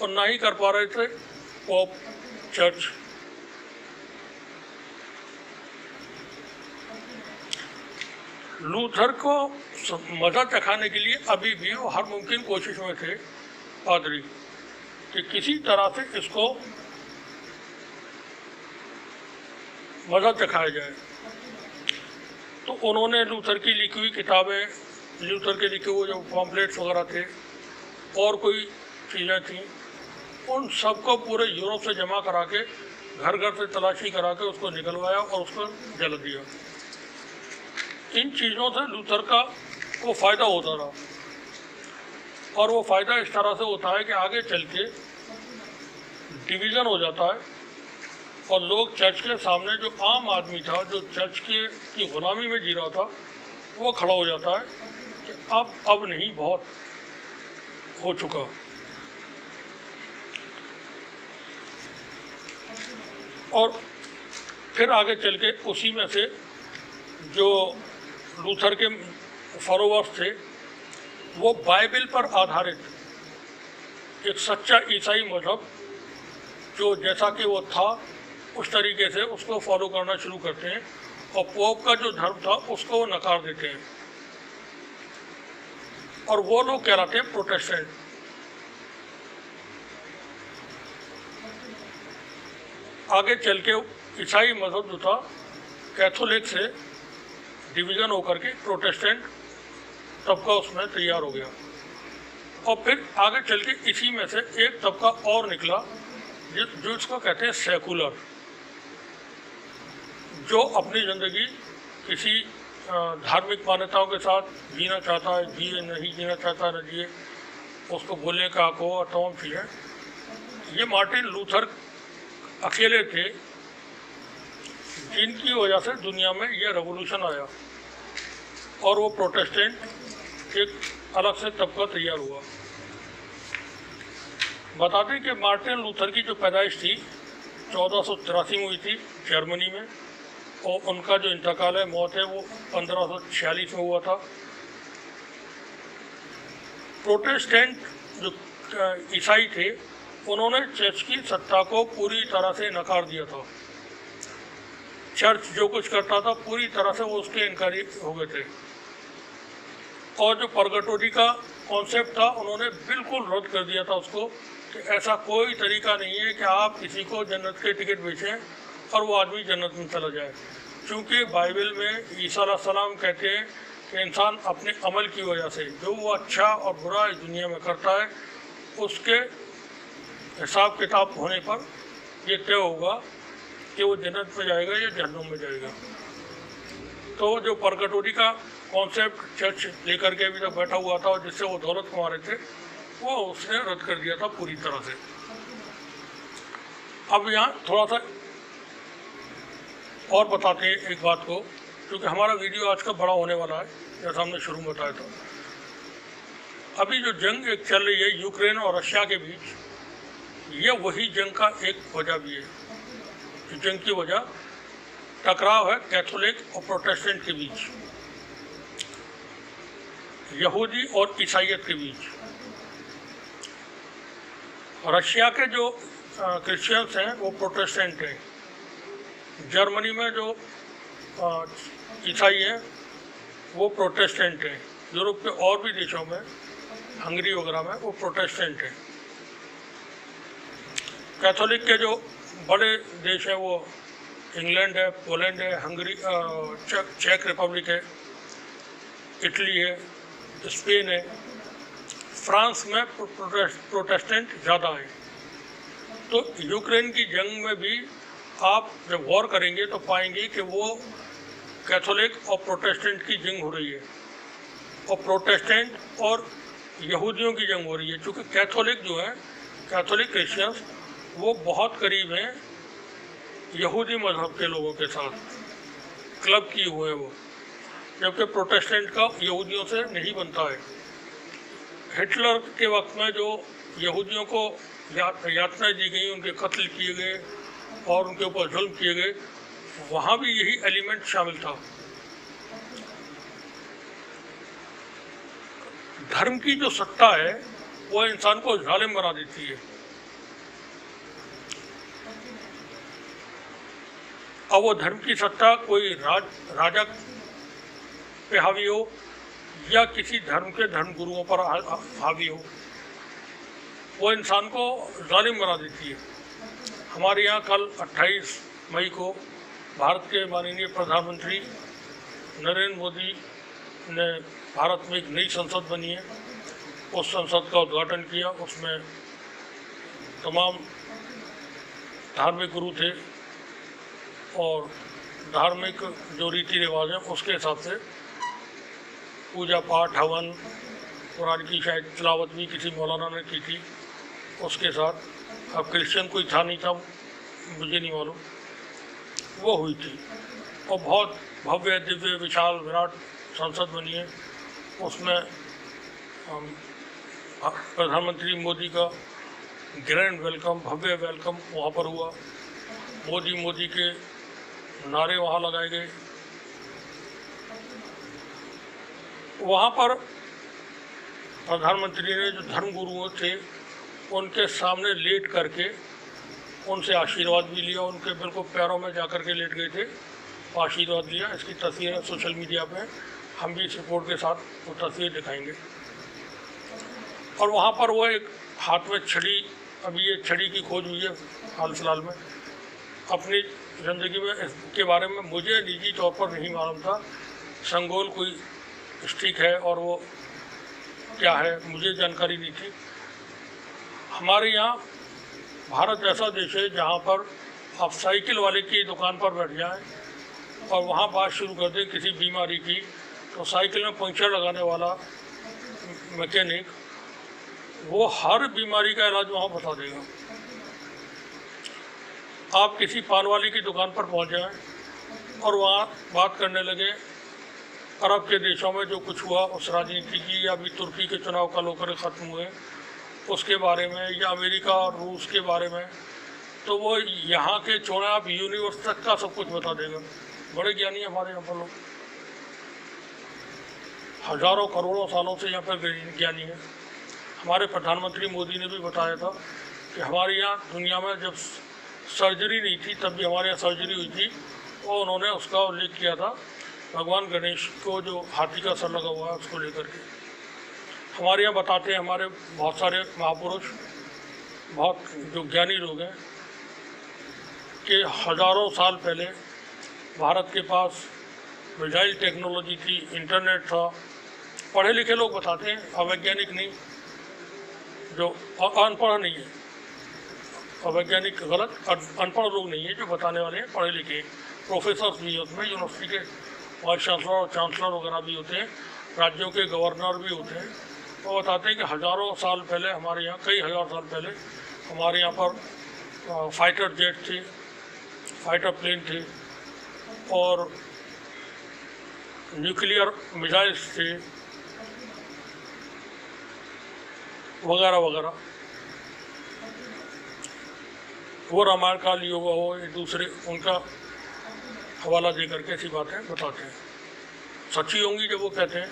और ना ही कर पा रहे थे पोप, चर्च। लूथर को मज़ा चखाने के लिए अभी भी वो हर मुमकिन कोशिश में थे पादरी कि किसी तरह से इसको मज़ा चखाया जाए। तो उन्होंने लूथर की लिखी हुई किताबें, लूथर के लिखे हुए जो पॉम्पलेट्स वगैरह थे और कोई चीज़ें थीं, उन सबको पूरे यूरोप से जमा करा के, घर घर से तलाशी करा के उसको निकलवाया और उसको जला दिया। इन चीज़ों से लूथर को फ़ायदा होता रहा और वो फ़ायदा इस तरह से होता है कि आगे चल के डिवीज़न हो जाता है और लोग चर्च के सामने, जो आम आदमी था जो चर्च की गुलामी में जी रहा था, वो खड़ा हो जाता है कि अब नहीं, बहुत हो चुका। और फिर आगे चल के उसी में से जो लूथर के फॉलोअर्स थे वो बाइबल पर आधारित एक सच्चा ईसाई मजहब, जो जैसा कि वो था उस तरीके से उसको फॉलो करना शुरू करते हैं और पोप का जो धर्म था उसको वो नकार देते हैं और वो लोग कहलाते हैं प्रोटेस्टेंट। आगे चल के ईसाई मजहब जो था कैथोलिक से डिवीज़न होकर के प्रोटेस्टेंट तबका उसमें तैयार हो गया और फिर आगे चल के इसी में से एक तबका और निकला जो इसको कहते हैं सेकुलर, जो अपनी ज़िंदगी किसी धार्मिक मान्यताओं के साथ जीना चाहता है जिए, नहीं जीना चाहता न जिए, उसको बोलने का हक हो और तमाम चीज़ें। ये मार्टिन लूथर अकेले थे जिनकी वजह से दुनिया में ये रेवोल्यूशन आया और वो प्रोटेस्टेंट एक अलग से तबका तैयार हुआ। बता दें कि मार्टिन लूथर की जो पैदाइश थी 1483 में हुई थी जर्मनी में, और उनका जो इंतकाल है, मौत है, वो 1546 में हुआ था। प्रोटेस्टेंट जो ईसाई थे उन्होंने चर्च की सत्ता को पूरी तरह से नकार दिया था। चर्च जो कुछ करता था पूरी तरह से वो उसके इनकारी हो गए थे, और जो परगटोरी का कॉन्सेप्ट था उन्होंने बिल्कुल रद्द कर दिया था उसको, कि ऐसा कोई तरीका नहीं है कि आप किसी को जन्नत के टिकट बेचें और वो आदमी जन्नत में चला जाए। क्योंकि बाइबल में ईसा अलैहिस्सलाम कहते हैं कि इंसान अपने अमल की वजह से जो वो अच्छा और बुरा इस दुनिया में करता है उसके हिसाब किताब होने पर ये तय होगा कि वो जन्नत में जाएगा या जहन्नुम में जाएगा। तो जो परगटोरी का कॉन्सेप्ट चर्च लेकर के अभी तक बैठा हुआ था और जिससे वो दौलत कमा रहे थे, वो उसने रद्द कर दिया था पूरी तरह से। अब यहाँ थोड़ा सा और बताते हैं एक बात को, क्योंकि हमारा वीडियो आज का बड़ा होने वाला है, जैसा हमने शुरू में बताया था। अभी जो जंग एक चल रही है यूक्रेन और रशिया के बीच, ये वही जंग का एक वजह भी है। जंग की वजह टकराव है कैथोलिक और प्रोटेस्टेंट के बीच, यहूदी और ईसाइयत के बीच। रशिया के जो क्रिश्चियंस हैं वो प्रोटेस्टेंट हैं, जर्मनी में जो ईसाई हैं वो प्रोटेस्टेंट हैं, यूरोप के और भी देशों में, हंगरी वगैरह में, वो प्रोटेस्टेंट हैं। कैथोलिक के जो बड़े देश हैं वो इंग्लैंड है, पोलैंड है, हंगरी, चेक रिपब्लिक है, इटली है, स्पेन है। फ्रांस में प्रोटेस्टेंट ज़्यादा है। तो यूक्रेन की जंग में भी आप जब गौर करेंगे तो पाएंगे कि वो कैथोलिक और प्रोटेस्टेंट की जंग हो रही है, और प्रोटेस्टेंट और यहूदियों की जंग हो रही है। क्योंकि कैथोलिक जो है, कैथोलिक क्रिश्चियंस, वो बहुत करीब हैं यहूदी मज़हब के लोगों के साथ, क्लब किए हुए हैं वो, जबकि प्रोटेस्टेंट का यहूदियों से नहीं बनता है। हिटलर के वक्त में जो यहूदियों को यातनाएं दी गई, उनके कत्ल किए गए और उनके ऊपर जुल्म किए गए, वहाँ भी यही एलिमेंट शामिल था। धर्म की जो सत्ता है वो इंसान को जालिम बना देती है। अब वो धर्म की सत्ता कोई राजा पे हावी हो या किसी धर्म के धर्म गुरुओं पर हावी हो, वो इंसान को जालिम बना देती है। हमारे यहाँ कल 28 मई को भारत के माननीय प्रधानमंत्री नरेंद्र मोदी ने भारत में एक नई संसद बनी है, उस संसद का उद्घाटन किया। उसमें तमाम धार्मिक गुरु थे और धार्मिक जो रीति रिवाज हैं उसके हिसाब से पूजा पाठ, हवन, कुरान की शायद तिलावत भी किसी मौलाना ने की थी उसके साथ। अब क्रिश्चियन कोई था नहीं था, मुझे नहीं मालूम, वो हुई थी। और बहुत भव्य दिव्य विशाल विराट संसद बनी है। उसमें प्रधानमंत्री मोदी का ग्रैंड वेलकम, भव्य वेलकम वहाँ पर हुआ। मोदी के नारे वहाँ लगाए गए। वहाँ पर प्रधानमंत्री ने जो धर्मगुरुओं थे उनके सामने लेट करके उनसे आशीर्वाद भी लिया। उनके बिल्कुल पैरों में जा कर के लेट गए थे, आशीर्वाद लिया। इसकी तस्वीरें सोशल मीडिया पे हम भी इस रिपोर्ट के साथ वो तस्वीर दिखाएंगे। और वहाँ पर वो एक हाथ में छड़ी, अभी ये छड़ी की खोज हुई है हाल फिलहाल में। अपनी ज़िंदगी में इसके बारे में मुझे निजी तौर पर नहीं मालूम था। संगोल कोई स्टिक है और वो क्या है मुझे जानकारी नहीं थी। हमारे यहाँ भारत ऐसा देश है जहाँ पर आप साइकिल वाले की दुकान पर बैठ जाएं और वहाँ बात शुरू कर दें किसी बीमारी की, तो साइकिल में पंक्चर लगाने वाला मैकेनिक वो हर बीमारी का इलाज वहाँ बता देगा। आप किसी पान वाली की दुकान पर पहुँच जाएं और वहाँ बात करने लगे अरब के देशों में जो कुछ हुआ उस राजनीति की, या अभी तुर्की के चुनाव कल होकर ख़त्म हुए उसके बारे में, या अमेरिका और रूस के बारे में, तो वो यहाँ के छोड़े आप यूनिवर्स तक का सब कुछ बता देगा। बड़े ज्ञानी है हमारे यहाँ पर लोग, हजारों करोड़ों सालों से यहाँ पर ज्ञानी है। हमारे प्रधानमंत्री मोदी ने भी बताया था कि हमारे यहाँ दुनिया में जब सर्जरी नहीं थी तब भी हमारे यहाँ सर्जरी हुई थी, और उन्होंने उसका उल्लेख किया था भगवान गणेश को जो हाथी का सर लगा हुआ है उसको लेकर के। हमारे यहाँ बताते हैं हमारे बहुत सारे महापुरुष, बहुत जो ज्ञानी लोग हैं, कि हज़ारों साल पहले भारत के पास मिसाइल टेक्नोलॉजी थी, इंटरनेट था। पढ़े लिखे लोग बताते हैं, अवैज्ञानिक नहीं, जो अनपढ़ नहीं है। अवैज्ञानिक गलत, अनपढ़ लोग नहीं है जो बताने वाले हैं, पढ़े लिखे प्रोफेसर्स भी होते हैं, यूनिवर्सिटी के वाइस चांसलर और चांसलर वगैरह भी होते हैं, राज्यों के गवर्नर भी होते हैं। वो बताते हैं कि हज़ारों साल पहले हमारे यहाँ, कई हज़ार साल पहले हमारे यहाँ पर फाइटर जेट थे, फाइटर प्लेन थे, और न्यूक्लियर मिसाइल्स थे वगैरह वगैरह। वो रामायण काल युग हो, एक दूसरे उनका हवाला दे करके ऐसी बातें बताते हैं। सच्ची होंगी जब वो कहते हैं,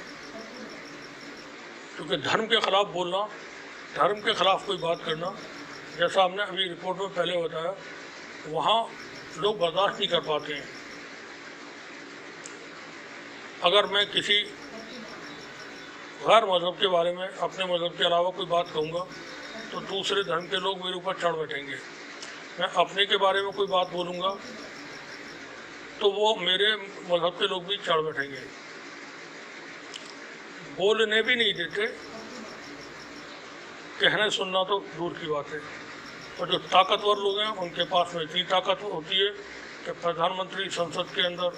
क्योंकि धर्म के ख़िलाफ़ बोलना, धर्म के ख़िलाफ़ कोई बात करना, जैसा हमने अभी रिपोर्ट में पहले बताया, वहाँ लोग बर्दाश्त नहीं कर पाते हैं। अगर मैं किसी गैर मज़हब के बारे में अपने मज़हब के अलावा कोई बात कहूँगा तो दूसरे धर्म के लोग मेरे ऊपर चढ़ बैठेंगे। मैं अपने के बारे में कोई बात बोलूँगा तो वो मेरे मज़हब के लोग भी चढ़ बैठेंगे, बोलने भी नहीं देते, कहने सुनना तो दूर की बात है। और जो ताकतवर लोग हैं उनके पास में इतनी ताकत होती है कि प्रधानमंत्री संसद के अंदर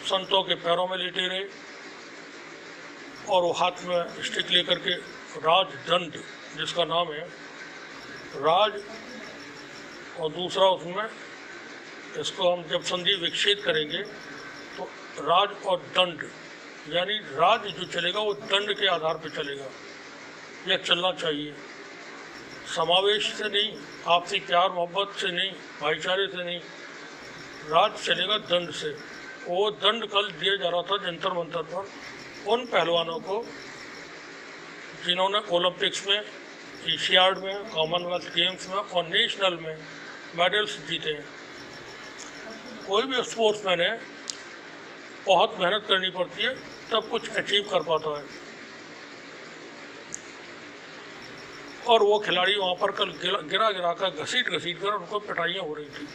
संतों के पैरों में लेटे रहे और वो हाथ में स्टिक लेकर के राजदंड, जिसका नाम है राज, और दूसरा उसमें इसको हम जब संधि विकसित करेंगे तो राज और दंड, यानी राज जो चलेगा वो दंड के आधार पर चलेगा। यह चलना चाहिए, समावेश से नहीं, आपसी प्यार मोहब्बत से नहीं, भाईचारे से नहीं, राज चलेगा दंड से। वो दंड कल दिया जा रहा था जंतर मंतर पर उन पहलवानों को जिन्होंने ओलंपिक्स में, एशियाड में, कॉमनवेल्थ गेम्स में और नेशनल में मेडल्स जीते हैं। कोई भी स्पोर्ट्समैन है, बहुत मेहनत करनी पड़ती है तब कुछ अचीव कर पाता है, और वो खिलाड़ी वहाँ पर कल गिरा गिरा कर घसीट कर उनको पिटाइयाँ हो रही थी।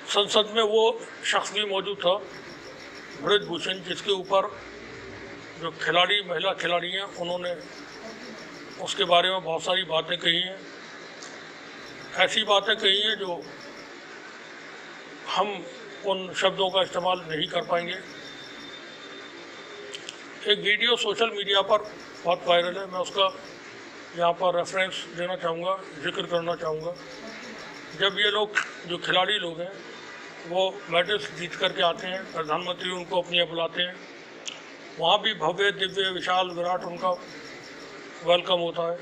संसद में वो शख्स भी मौजूद था, ब्रजभूषण, जिसके ऊपर जो खिलाड़ी, महिला खिलाड़ी हैं, उन्होंने उसके बारे में बहुत सारी बातें कही हैं, ऐसी बातें कही हैं जो हम उन शब्दों का इस्तेमाल नहीं कर पाएंगे। एक वीडियो सोशल मीडिया पर बहुत वायरल है, मैं उसका यहाँ पर रेफरेंस देना चाहूँगा, जिक्र करना चाहूँगा। जब ये लोग जो खिलाड़ी लोग हैं वो मेडल्स जीत करके आते हैं, प्रधानमंत्री उनको अपने यहाँ बुलाते हैं, वहाँ भी भव्य दिव्य विशाल विराट उनका वेलकम होता है।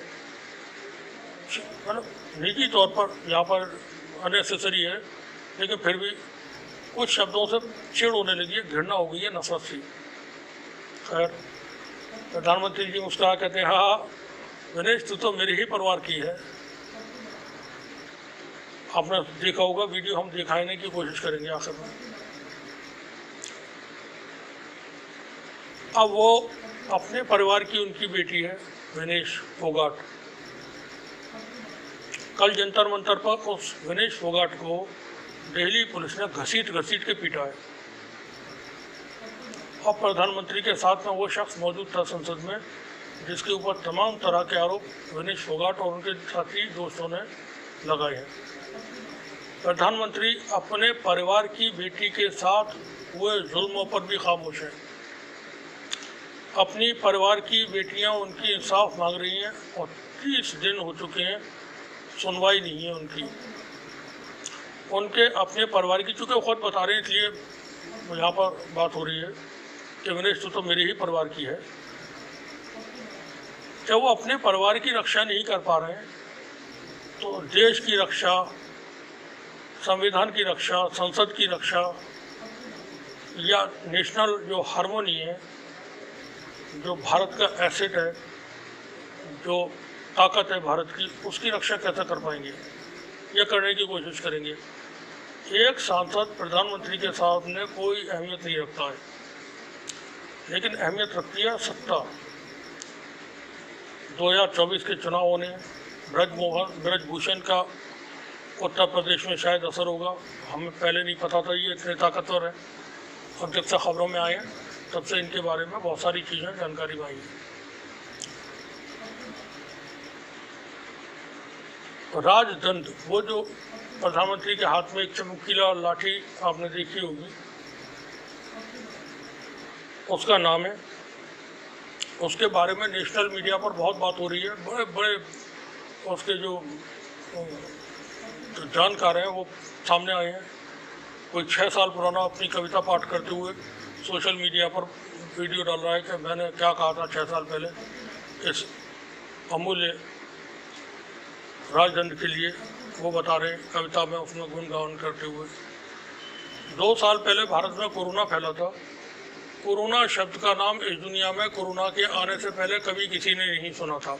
मतलब निजी तौर पर यहाँ पर अननेसेसरी है, लेकिन फिर भी कुछ शब्दों से चिढ़ होने लगी है, घृणा हो गई है, नफरत सी। खैर, प्रधानमंत्री जी मुस्कुरा कहते हैं, हाँ गणेश तू तो मेरे ही परिवार की है। आपने देखा होगा वीडियो, हम दिखाने की कोशिश करेंगे आखिर में। अब वो अपने परिवार की उनकी बेटी है विनेश फोगाट। कल जंतर मंतर पर उस विनेश फोगाट को दिल्ली पुलिस ने घसीट के पीटा है, और प्रधानमंत्री के साथ में वो शख्स मौजूद था संसद में जिसके ऊपर तमाम तरह के आरोप विनीश फोगाट और उनके साथी दोस्तों ने लगाए हैं। प्रधानमंत्री अपने परिवार की बेटी के साथ हुए जुल्मों पर भी खामोश हैं। अपनी परिवार की बेटियां उनकी इंसाफ मांग रही हैं और 30 दिन हो चुके हैं, सुनवाई नहीं है उनकी। उनके अपने परिवार की, चूँकि वो खुद बता रहे हैं इसलिए यहाँ पर बात हो रही है कि विनेश तो मेरे ही परिवार की है। जब वो अपने परिवार की रक्षा नहीं कर पा रहे हैं तो देश की रक्षा, संविधान की रक्षा, संसद की रक्षा या नेशनल जो हार्मोनी है, जो भारत का एसेट है, जो ताकत है भारत की, उसकी रक्षा कैसे कर पाएंगे या करने की कोशिश करेंगे। एक सांसद प्रधानमंत्री के सामने कोई अहमियत नहीं रखता है, लेकिन अहमियत रखती है सत्ता। 2024 के चुनावों ने ब्रजभूषण का उत्तर प्रदेश में शायद असर होगा। हमें पहले नहीं पता था ये इतने ताकतवर है, अब जब से खबरों में आए हैं तब से इनके बारे में बहुत सारी चीज़ें जानकारी में आई हैं। राजदंड, वो जो प्रधानमंत्री के हाथ में एक चमकीला लाठी आपने देखी होगी, उसका नाम है। उसके बारे में नेशनल मीडिया पर बहुत बात हो रही है। बड़े बड़े उसके जो जानकार हैं वो सामने आए हैं। कोई 6 साल पुराना अपनी कविता पाठ करते हुए सोशल मीडिया पर वीडियो डाल रहा है कि मैंने क्या कहा था 6 साल पहले इस अमूल्य राजदंड के लिए। वो बता रहे हैं कविता में, उसमें गुणगान करते हुए। 2 साल पहले भारत में कोरोना फैला था। कोरोना शब्द का नाम इस दुनिया में कोरोना के आने से पहले कभी किसी ने नहीं सुना था।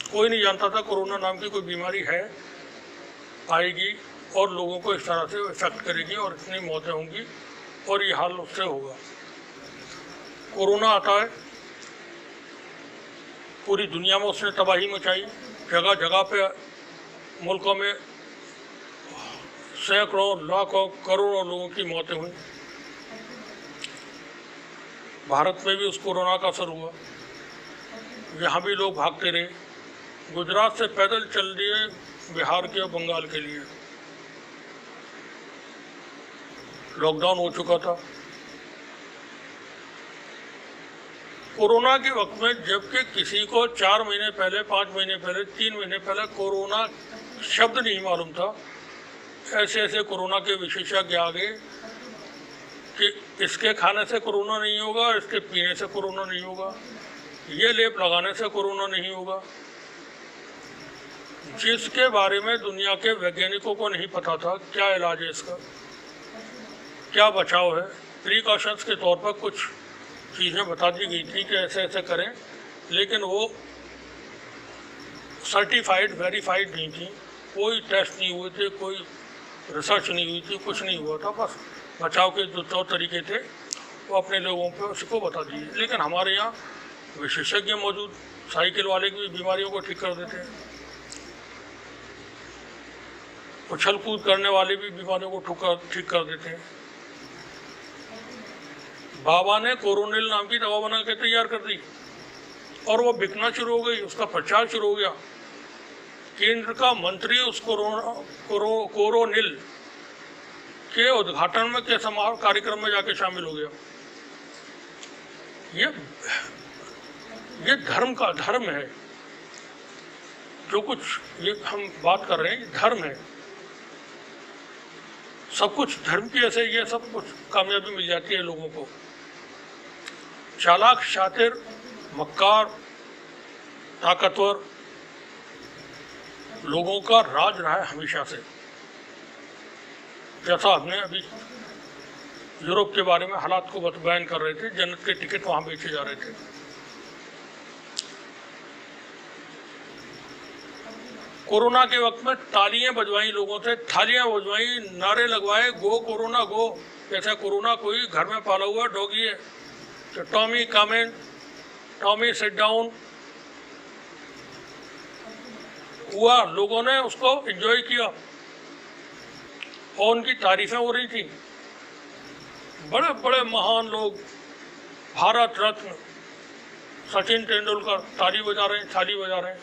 कोई नहीं जानता था कोरोना नाम की कोई बीमारी है, आएगी और लोगों को इस तरह से इफेक्ट करेगी और इतनी मौतें होंगी और ये हाल उससे होगा। कोरोना आता है, पूरी दुनिया में उसने तबाही मचाई। जगह जगह पे मुल्कों में सैकड़ों, लाखों, करोड़ों लोगों की मौतें हुई। भारत में भी उस कोरोना का असर हुआ। यहाँ भी लोग भागते रहे। गुजरात से पैदल चल दिए बिहार के और बंगाल के लिए। लॉकडाउन हो चुका था। कोरोना के वक्त में जबकि किसी को 4 महीने पहले, 5 महीने पहले, 3 महीने पहले कोरोना शब्द नहीं मालूम था, ऐसे ऐसे कोरोना के विशेषज्ञ आ गए कि इसके खाने से कोरोना नहीं होगा, इसके पीने से कोरोना नहीं होगा, ये लेप लगाने से कोरोना नहीं होगा। जिसके बारे में दुनिया के वैज्ञानिकों को नहीं पता था क्या इलाज है इसका, क्या बचाव है। प्रिकॉशंस के तौर पर कुछ चीज़ें बता दी गई थी कि ऐसे ऐसे करें, लेकिन वो सर्टिफाइड, वेरीफाइड नहीं थी। कोई टेस्ट नहीं हुए थे, कोई रिसर्च नहीं हुई थी, कुछ नहीं हुआ था। बस बचाव के जो तौर तरीके थे वो अपने लोगों को उसको बता दिए। लेकिन हमारे यहाँ विशेषज्ञ मौजूद, साइकिल वाले की बीमारियों को ठीक कर देते हैं, उछल कूद करने वाले भी बीमारियों को ठीक कर देते हैं। बाबा ने कोरोनिल नाम की दवा बना के तैयार कर दी और वो बिकना शुरू हो गई, उसका प्रचार शुरू हो गया। केंद्र का मंत्री उस कोरोनिल के उद्घाटन में के समारोह कार्यक्रम में जाके शामिल हो गया। ये धर्म है। जो कुछ ये हम बात कर रहे हैं, ये धर्म है। सब कुछ धर्म की ऐसे ये सब कुछ कामयाबी मिल जाती है लोगों को। चालाक, शातिर, मक्कार, ताकतवर लोगों का राज रहा है हमेशा से। जैसा हमने अभी यूरोप के बारे में हालात को बयान कर रहे थे, जन्नत के टिकट वहाँ बेचे जा रहे थे। कोरोना के वक्त में तालियां बजवाई लोगों से, थालियां बजवाई, नारे लगवाए, गो कोरोना गो। जैसा कोरोना कोई घर में पाला हुआ डॉगी है, तो टॉमी कम इन, टॉमी सिट डाउन हुआ। लोगों ने उसको एंजॉय किया और उनकी तारीफें हो रही थी। बड़े बड़े महान लोग, भारत रत्न सचिन तेंदुलकर ताली बजा रहे हैं, थाली बजा रहे हैं।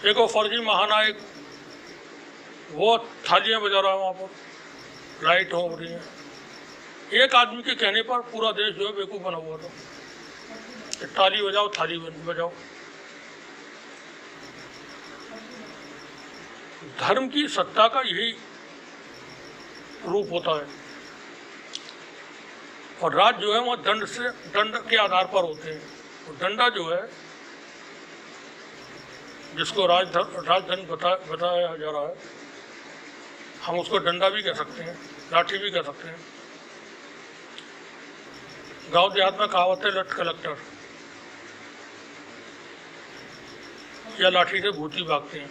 एक वो फर्जी महानायक, वो थालियां बजा रहा है, वहाँ पर लाइट हो रही है। एक आदमी के कहने पर पूरा देश जो है बेवकूफ़ बना हुआ था कि ताली बजाओ, थाली बजाओ। धर्म की सत्ता का यही रूप होता है। और राज जो है वह दंड के आधार पर होते हैं। और डंडा जो है, जिसको राजदंड बताया जा रहा है, हम उसको डंडा भी कह सकते हैं, लाठी भी कह सकते हैं। गांव देहात में कहावत है, लट कलेक्टर, या लाठी से भूती भागते हैं।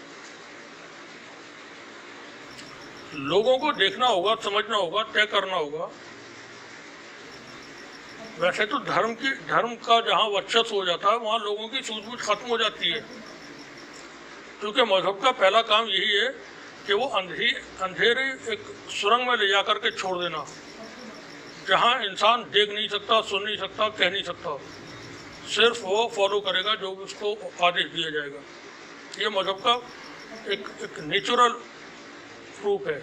लोगों को देखना होगा, समझना होगा, तय करना होगा। वैसे तो धर्म का जहाँ वर्चस्व हो जाता है वहाँ लोगों की सूझबूझ खत्म हो जाती है, क्योंकि मजहब का पहला काम यही है कि वो अंधेरे एक सुरंग में ले जा कर के छोड़ देना, जहाँ इंसान देख नहीं सकता, सुन नहीं सकता, कह नहीं सकता, सिर्फ वो फॉलो करेगा जो उसको आदेश दिया जाएगा। ये मजहब का एक नेचुरल रूप है।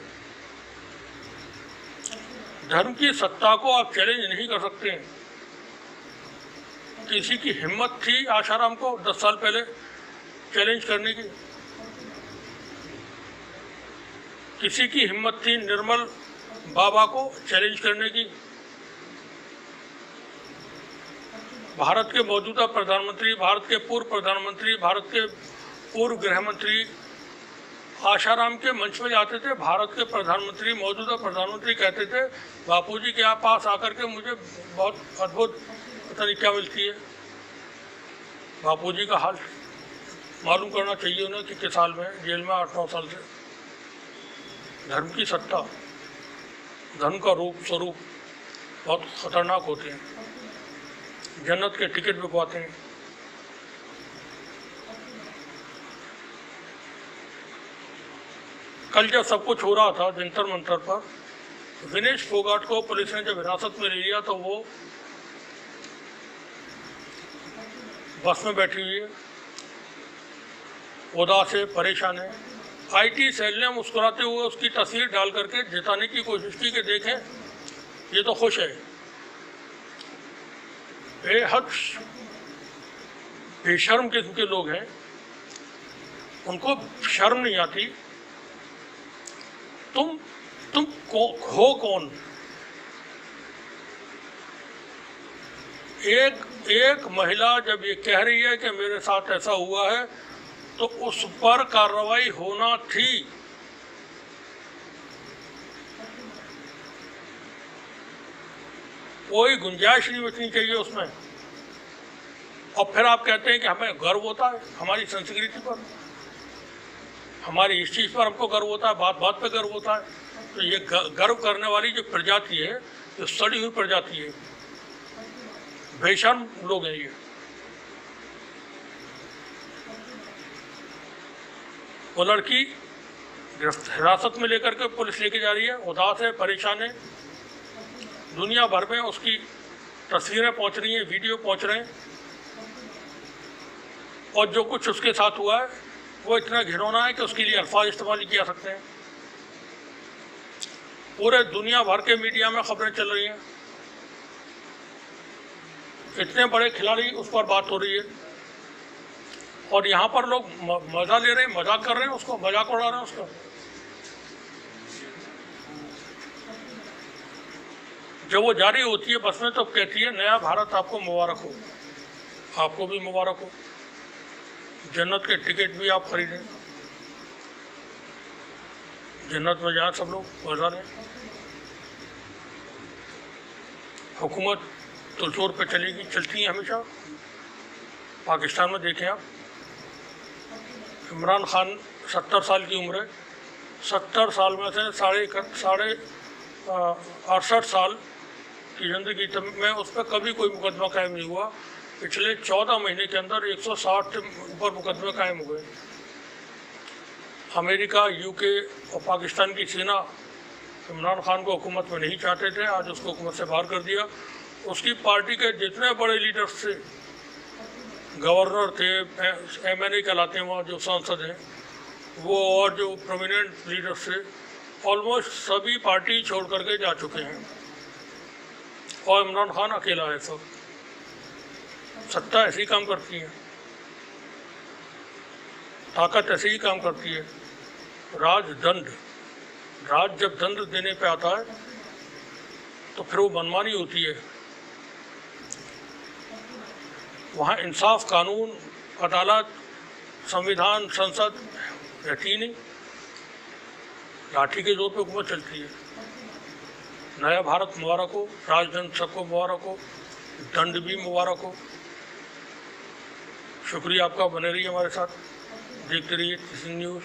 धर्म की सत्ता को आप चैलेंज नहीं कर सकते हैं। किसी की हिम्मत थी आशाराम को 10 साल पहले चैलेंज करने की, किसी की हिम्मत थी निर्मल बाबा को चैलेंज करने की। भारत के मौजूदा प्रधानमंत्री, भारत के पूर्व प्रधानमंत्री, भारत के पूर्व गृह मंत्री आशाराम के मंच में जाते थे। भारत के प्रधानमंत्री, मौजूदा प्रधानमंत्री कहते थे बापूजी के यहाँ पास आकर के मुझे बहुत अद्भुत पता नहीं क्या मिलती है। बापूजी का हाल मालूम करना चाहिए उन्हें कि किस साल में जेल में 8-9 साल से। धर्म की सत्ता, धर्म का रूप स्वरूप बहुत खतरनाक होते हैं। जन्नत के टिकट बिकवाते हैं। कल जब सब कुछ हो रहा था जंतर मंतर पर, विनेश फोगाट को पुलिस ने जब हिरासत में ले लिया तो वो बस में बैठी हुई है, उदास है, परेशान है। आईटी सेल ने मुस्कुराते हुए उसकी तस्वीर डाल करके जिताने की कोशिश की कि देखें ये तो खुश है। बेहद बेशर्म किस्म के लोग हैं, उनको शर्म नहीं आती। तुम हो कौन? एक महिला जब ये कह रही है कि मेरे साथ ऐसा हुआ है तो उस पर कार्रवाई होना थी। कोई गुंजाइश नहीं बचनी चाहिए उसमें। और फिर आप कहते हैं कि हमें गर्व होता है हमारी संस्कृति पर, हमारी इस चीज़ पर हमको गर्व होता है, बात बात पे गर्व होता है। तो ये गर्व करने वाली जो प्रजाति है, जो सड़ी हुई प्रजाति है, बेशर्म लोग हैं ये। वो लड़की हिरासत में लेकर के पुलिस लेके जा रही है, उदास है, परेशान है। दुनिया भर में उसकी तस्वीरें पहुंच रही हैं, वीडियो पहुंच रहे हैं। और जो कुछ उसके साथ हुआ है वो इतना घिनौना है कि उसके लिए अल्फाज इस्तेमाल नहीं किया सकते हैं। पूरे दुनिया भर के मीडिया में खबरें चल रही हैं, इतने बड़े खिलाड़ी उस पर बात हो रही है। और यहाँ पर लोग मजा ले रहे हैं, मजाक कर रहे हैं, उसको मजाक उड़ा रहे हैं उसका। जब वो जारी होती है बस में तो कहती है नया भारत आपको मुबारक हो। आपको भी मुबारक हो, जन्नत के टिकट भी आप खरीदें, जन्नत में जाएं सब लोग, मजा लें। हुकूमत तुलचोर पे चलेगी, चलती है हमेशा। पाकिस्तान में देखें आप, इमरान खान 70 साल की उम्र है, 70 साल में से साढ़े 68 साल की ज़िंदगी में उस पर कभी कोई मुकदमा कायम नहीं हुआ। पिछले 14 महीने के अंदर 160 से ऊपर मुकदमे कायम हुए। अमेरिका, यूके और पाकिस्तान की सेना इमरान खान को हुकूमत में नहीं चाहते थे, आज उसको हुकूमत से बाहर कर दिया। उसकी पार्टी के जितने बड़े लीडर्स थे, गवर्नर थे, MNA कहलाते हैं वहाँ जो सांसद हैं वो, और जो प्रोमिनेंट लीडर्स थे, ऑलमोस्ट सभी पार्टी छोड़ करके जा चुके हैं और इमरान खान अकेला है। सब सत्ता ऐसे ही काम करती है, ताकत ऐसे ही काम करती है। राज जब दंड देने पे आता है तो फिर वो मनमानी होती है। वहाँ इंसाफ, कानून, अदालत, संविधान, संसद रहती नहीं, लाठी के जोर पे हुकूमत चलती है। नया भारत मुबारक हो, राजदंड सबको मुबारक हो, दंड भी मुबारक हो। शुक्रिया आपका, बने रहिए हमारे साथ, देखते रहिए TC न्यूज़।